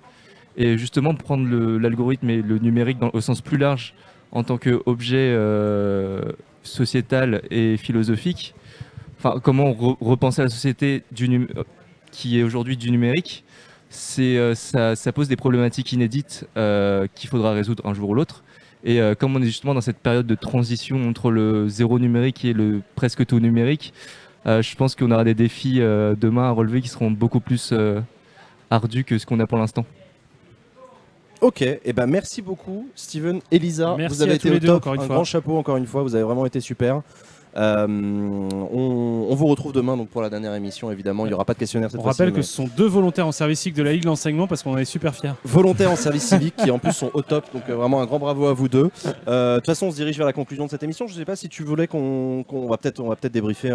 Et justement, prendre l'algorithme et le numérique au sens plus large en tant qu'objet sociétal et philosophique. Enfin, comment repenser la société qui est aujourd'hui du numérique, ça pose des problématiques inédites qu'il faudra résoudre un jour ou l'autre. Et comme on est justement dans cette période de transition entre le zéro numérique et le presque tout numérique, je pense qu'on aura des défis demain à relever qui seront beaucoup plus ardus que ce qu'on a pour l'instant. Ok, et ben merci beaucoup Steven, Elisa, Merci vous avez à été tous au les deux, top, encore une un fois. grand chapeau encore une fois, vous avez vraiment été super. On vous retrouve demain donc pour la dernière émission évidemment, il n'y aura pas de questionnaire cette On fois-ci. rappelle que mais ce sont 2 volontaires en service civique de la Ligue de l'enseignement parce qu'on en est super fiers. volontaires en service civique qui en plus sont au top, donc vraiment un grand bravo à vous deux. De toute façon on se dirige vers la conclusion de cette émission, je ne sais pas si tu voulais qu'on va peut-être débriefer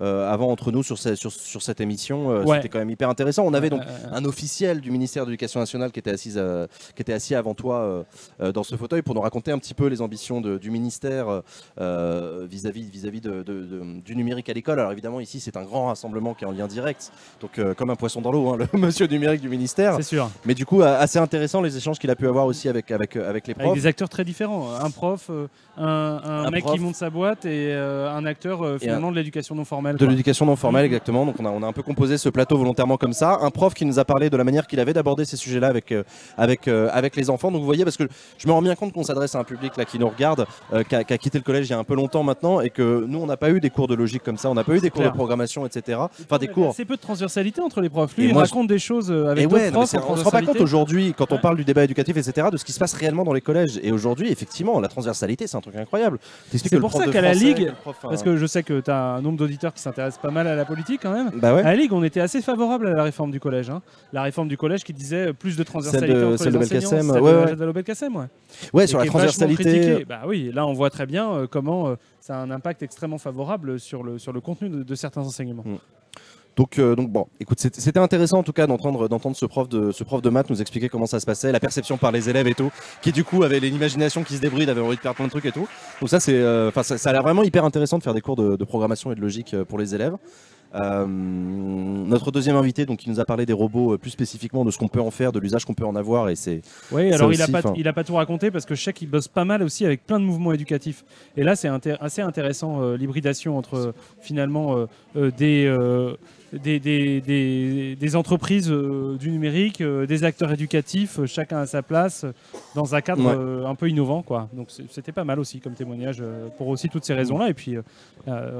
avant entre nous sur cette émission, Ouais. c'était quand même hyper intéressant. On avait donc un officiel du ministère de l'Éducation nationale qui était assis avant toi dans ce fauteuil pour nous raconter un petit peu les ambitions du ministère vis-à-vis du numérique à l'école. Alors évidemment ici c'est un grand rassemblement qui est en lien direct, donc comme un poisson dans l'eau, hein, le monsieur numérique du ministère. C'est sûr. Mais du coup assez intéressant les échanges qu'il a pu avoir aussi avec les Avec profs. des acteurs très différents. Un prof, un mec prof. qui monte sa boîte et un acteur finalement de l'éducation non formelle. De quoi. l'éducation non formelle, exactement. Donc on a un peu composé ce plateau volontairement comme ça. Un prof qui nous a parlé de la manière qu'il avait d'aborder ces sujets-là avec les enfants. Donc vous voyez, parce que je me rends bien compte qu'on s'adresse à un public là qui nous regarde, qui a quitté le collège il y a un peu longtemps maintenant, et que nous on n'a pas eu des cours de logique comme ça, on n'a pas eu des cours clair. de programmation, etc. Enfin des cours. C'est peu de transversalité entre les profs. Lui, Et il moi, raconte des choses avec Et d'autres ouais, non, mais profs. en on se rend pas compte transversalité. aujourd'hui, quand on parle du débat éducatif, etc., de ce qui se passe réellement dans les collèges. Et aujourd'hui, effectivement, la transversalité, c'est un truc incroyable. T'expliques C'est que le pour prof ça de qu'à la français, Ligue, que le prof, parce que je sais que tu as un nombre d'auditeurs qui s'intéressent pas mal à la politique quand même. Bah ouais. À la Ligue, on était assez favorable à la réforme du collège. Hein. La réforme du collège qui disait plus de transversalité entre celle les de enseignants. Belkacem, Celle ouais, de ouais. Najat Vallaud-Belkacem, ouais. Ouais, Et sur la qui est vachement transversalité. critiquée. Bah oui, là on voit très bien comment ça a un impact extrêmement favorable sur le contenu de certains enseignements. Donc bon, écoute, c'était intéressant en tout cas d'entendre ce prof de maths nous expliquer comment ça se passait, la perception par les élèves et tout, qui du coup avait l'imagination qui se débride, avait envie de faire plein de trucs et tout. Donc ça c'est, ça a l'air vraiment hyper intéressant de faire des cours de programmation et de logique pour les élèves. Notre deuxième invité, donc, qui nous a parlé des robots plus spécifiquement, de ce qu'on peut en faire, de l'usage qu'on peut en avoir, et c'est. Oui, ça alors aussi, il a pas tout raconté parce que je sais qu'il bosse pas mal aussi avec plein de mouvements éducatifs. Et là, c'est assez intéressant l'hybridation entre finalement des entreprises du numérique, des acteurs éducatifs, chacun à sa place, dans un cadre un peu innovant, quoi. Donc c'était pas mal aussi comme témoignage pour aussi toutes ces raisons-là. Et puis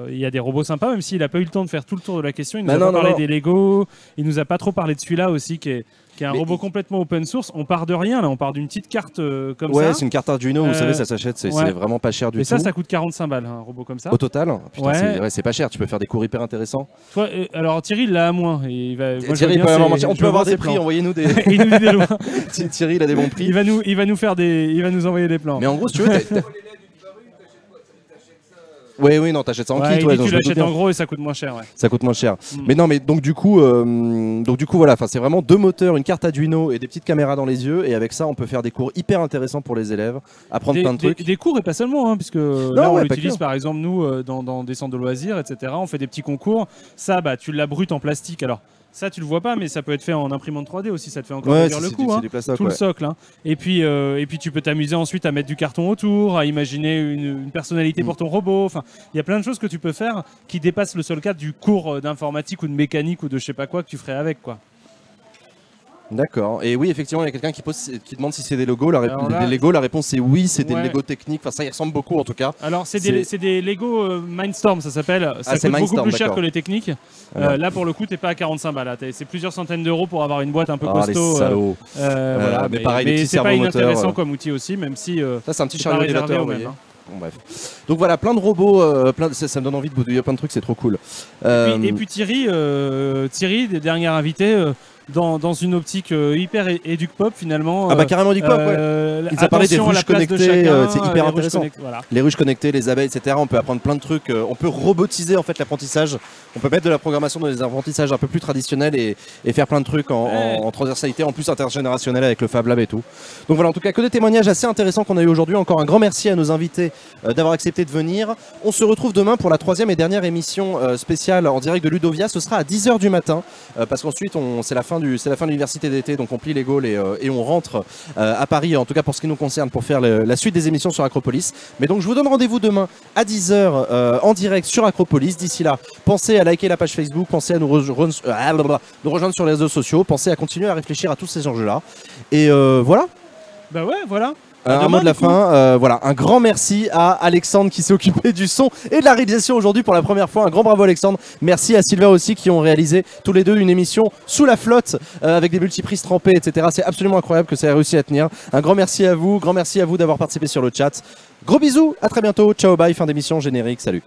il y a des robots sympas, même s'il a pas eu le temps de faire tout le tour de la question. Il nous a pas parlé des Lego, il nous a pas trop parlé de celui-là aussi qui est un robot complètement open source. On part de rien là, on part d'une petite carte comme ça. Ouais, c'est une carte Arduino, vous savez, ça s'achète, c'est vraiment pas cher du tout. Et ça coûte 45 balles, un robot comme ça. Au total, putain, Ouais. c'est pas cher, tu peux faire des cours hyper intéressants. Toi, alors Thierry, il l'a à moins. Et il va, moi, Thierry je veux peut bien avoir ses- on je peut veux avoir voir des ses prix, plans. envoyez-nous des. Il nous dit des lois. Thierry, il a des bons prix. Il va nous envoyer des plans. Mais en gros, si tu veux. Oui, non, t'achètes ça en Ouais, kit, il ouais, dit que donc tu je me doute l'achètes bien. en gros et ça coûte moins cher. Ouais. Ça coûte moins cher. Mm. Mais non, mais donc du coup voilà, enfin c'est vraiment 2 moteurs, une carte Arduino et des petites caméras dans les yeux, et avec ça on peut faire des cours hyper intéressants pour les élèves, apprendre plein de trucs. Des cours et pas seulement, hein, puisque là on ouais, pas l'utilise que. par exemple nous dans des centres de loisirs, etc. On fait des petits concours. Ça, bah tu l'abrutes en plastique. Alors ça tu le vois pas, mais ça peut être fait en imprimante 3D aussi. Ça te fait encore réduire le coût. c'est Hein. des plastocs, Tout le ouais. socle. Hein. Et puis tu peux t'amuser ensuite à mettre du carton autour, à imaginer une personnalité pour ton robot. Enfin, il y a plein de choses que tu peux faire qui dépassent le seul cadre du cours d'informatique ou de mécanique ou de je sais pas quoi que tu ferais avec, quoi. D'accord. Et oui, effectivement, il y a quelqu'un qui demande si c'est des Lego. Alors là- Des Lego, la réponse c'est oui, c'est des Ouais. Lego techniques. Enfin, ça y ressemble beaucoup en tout cas. Alors c'est des Lego Mindstorm, ça s'appelle. Ça c'est coûte beaucoup Mindstorm, plus cher d'accord. que les techniques. Ouais. Là pour le coup t'es pas à 45 balles. Là. C'est plusieurs centaines d'euros pour avoir une boîte un peu Ah, les costaud. salauds. Voilà, mais pareil, les petits c'est pas servomoteurs, inintéressant comme outil aussi, même si Ça, c'est un petit c'est chariot pas réservé élévateur, aux vous mêmes, voyez. hein. Bon, bref. Donc voilà, plein de robots, ça me donne envie de bouder plein de trucs, c'est trop cool. Et puis Thierry, des derniers invités, dans une optique hyper éduc pop finalement. Ah bah carrément éduc pop, ouais. Ils ont parlé des ruches connectées, c'est hyper intéressant. Voilà. Les ruches connectées, les abeilles, etc. On peut apprendre plein de trucs. On peut robotiser en fait l'apprentissage. On peut mettre de la programmation dans des apprentissages un peu plus traditionnels et faire plein de trucs en transversalité, en plus intergénérationnel avec le Fab Lab et tout. Donc voilà, en tout cas que des témoignages assez intéressants qu'on a eu aujourd'hui. Encore un grand merci à nos invités d'avoir accepté de venir. On se retrouve demain pour la 3e et dernière émission spéciale en direct de Ludovia. Ce sera à 10h du matin parce qu'ensuite c'est la fin de l'université d'été, donc on plie les Gaules et on rentre à Paris, en tout cas pour ce qui nous concerne, pour faire la suite des émissions sur Acropolis. Mais donc je vous donne rendez-vous demain à 10h en direct sur Acropolis. D'ici là, pensez à liker la page Facebook, pensez à nous rejoindre sur les réseaux sociaux, pensez à continuer à réfléchir à tous ces enjeux-là. Et voilà. Bah ouais, voilà. Un mot de la fin, voilà, un grand merci à Alexandre qui s'est occupé du son et de la réalisation aujourd'hui pour la première fois. Un grand bravo Alexandre. Merci à Sylvain aussi qui ont réalisé tous les deux une émission sous la flotte avec des multiprises trempées, etc. C'est absolument incroyable que ça ait réussi à tenir. Un grand merci à vous d'avoir participé sur le chat. Gros bisous, à très bientôt, ciao, bye, fin d'émission, générique, salut.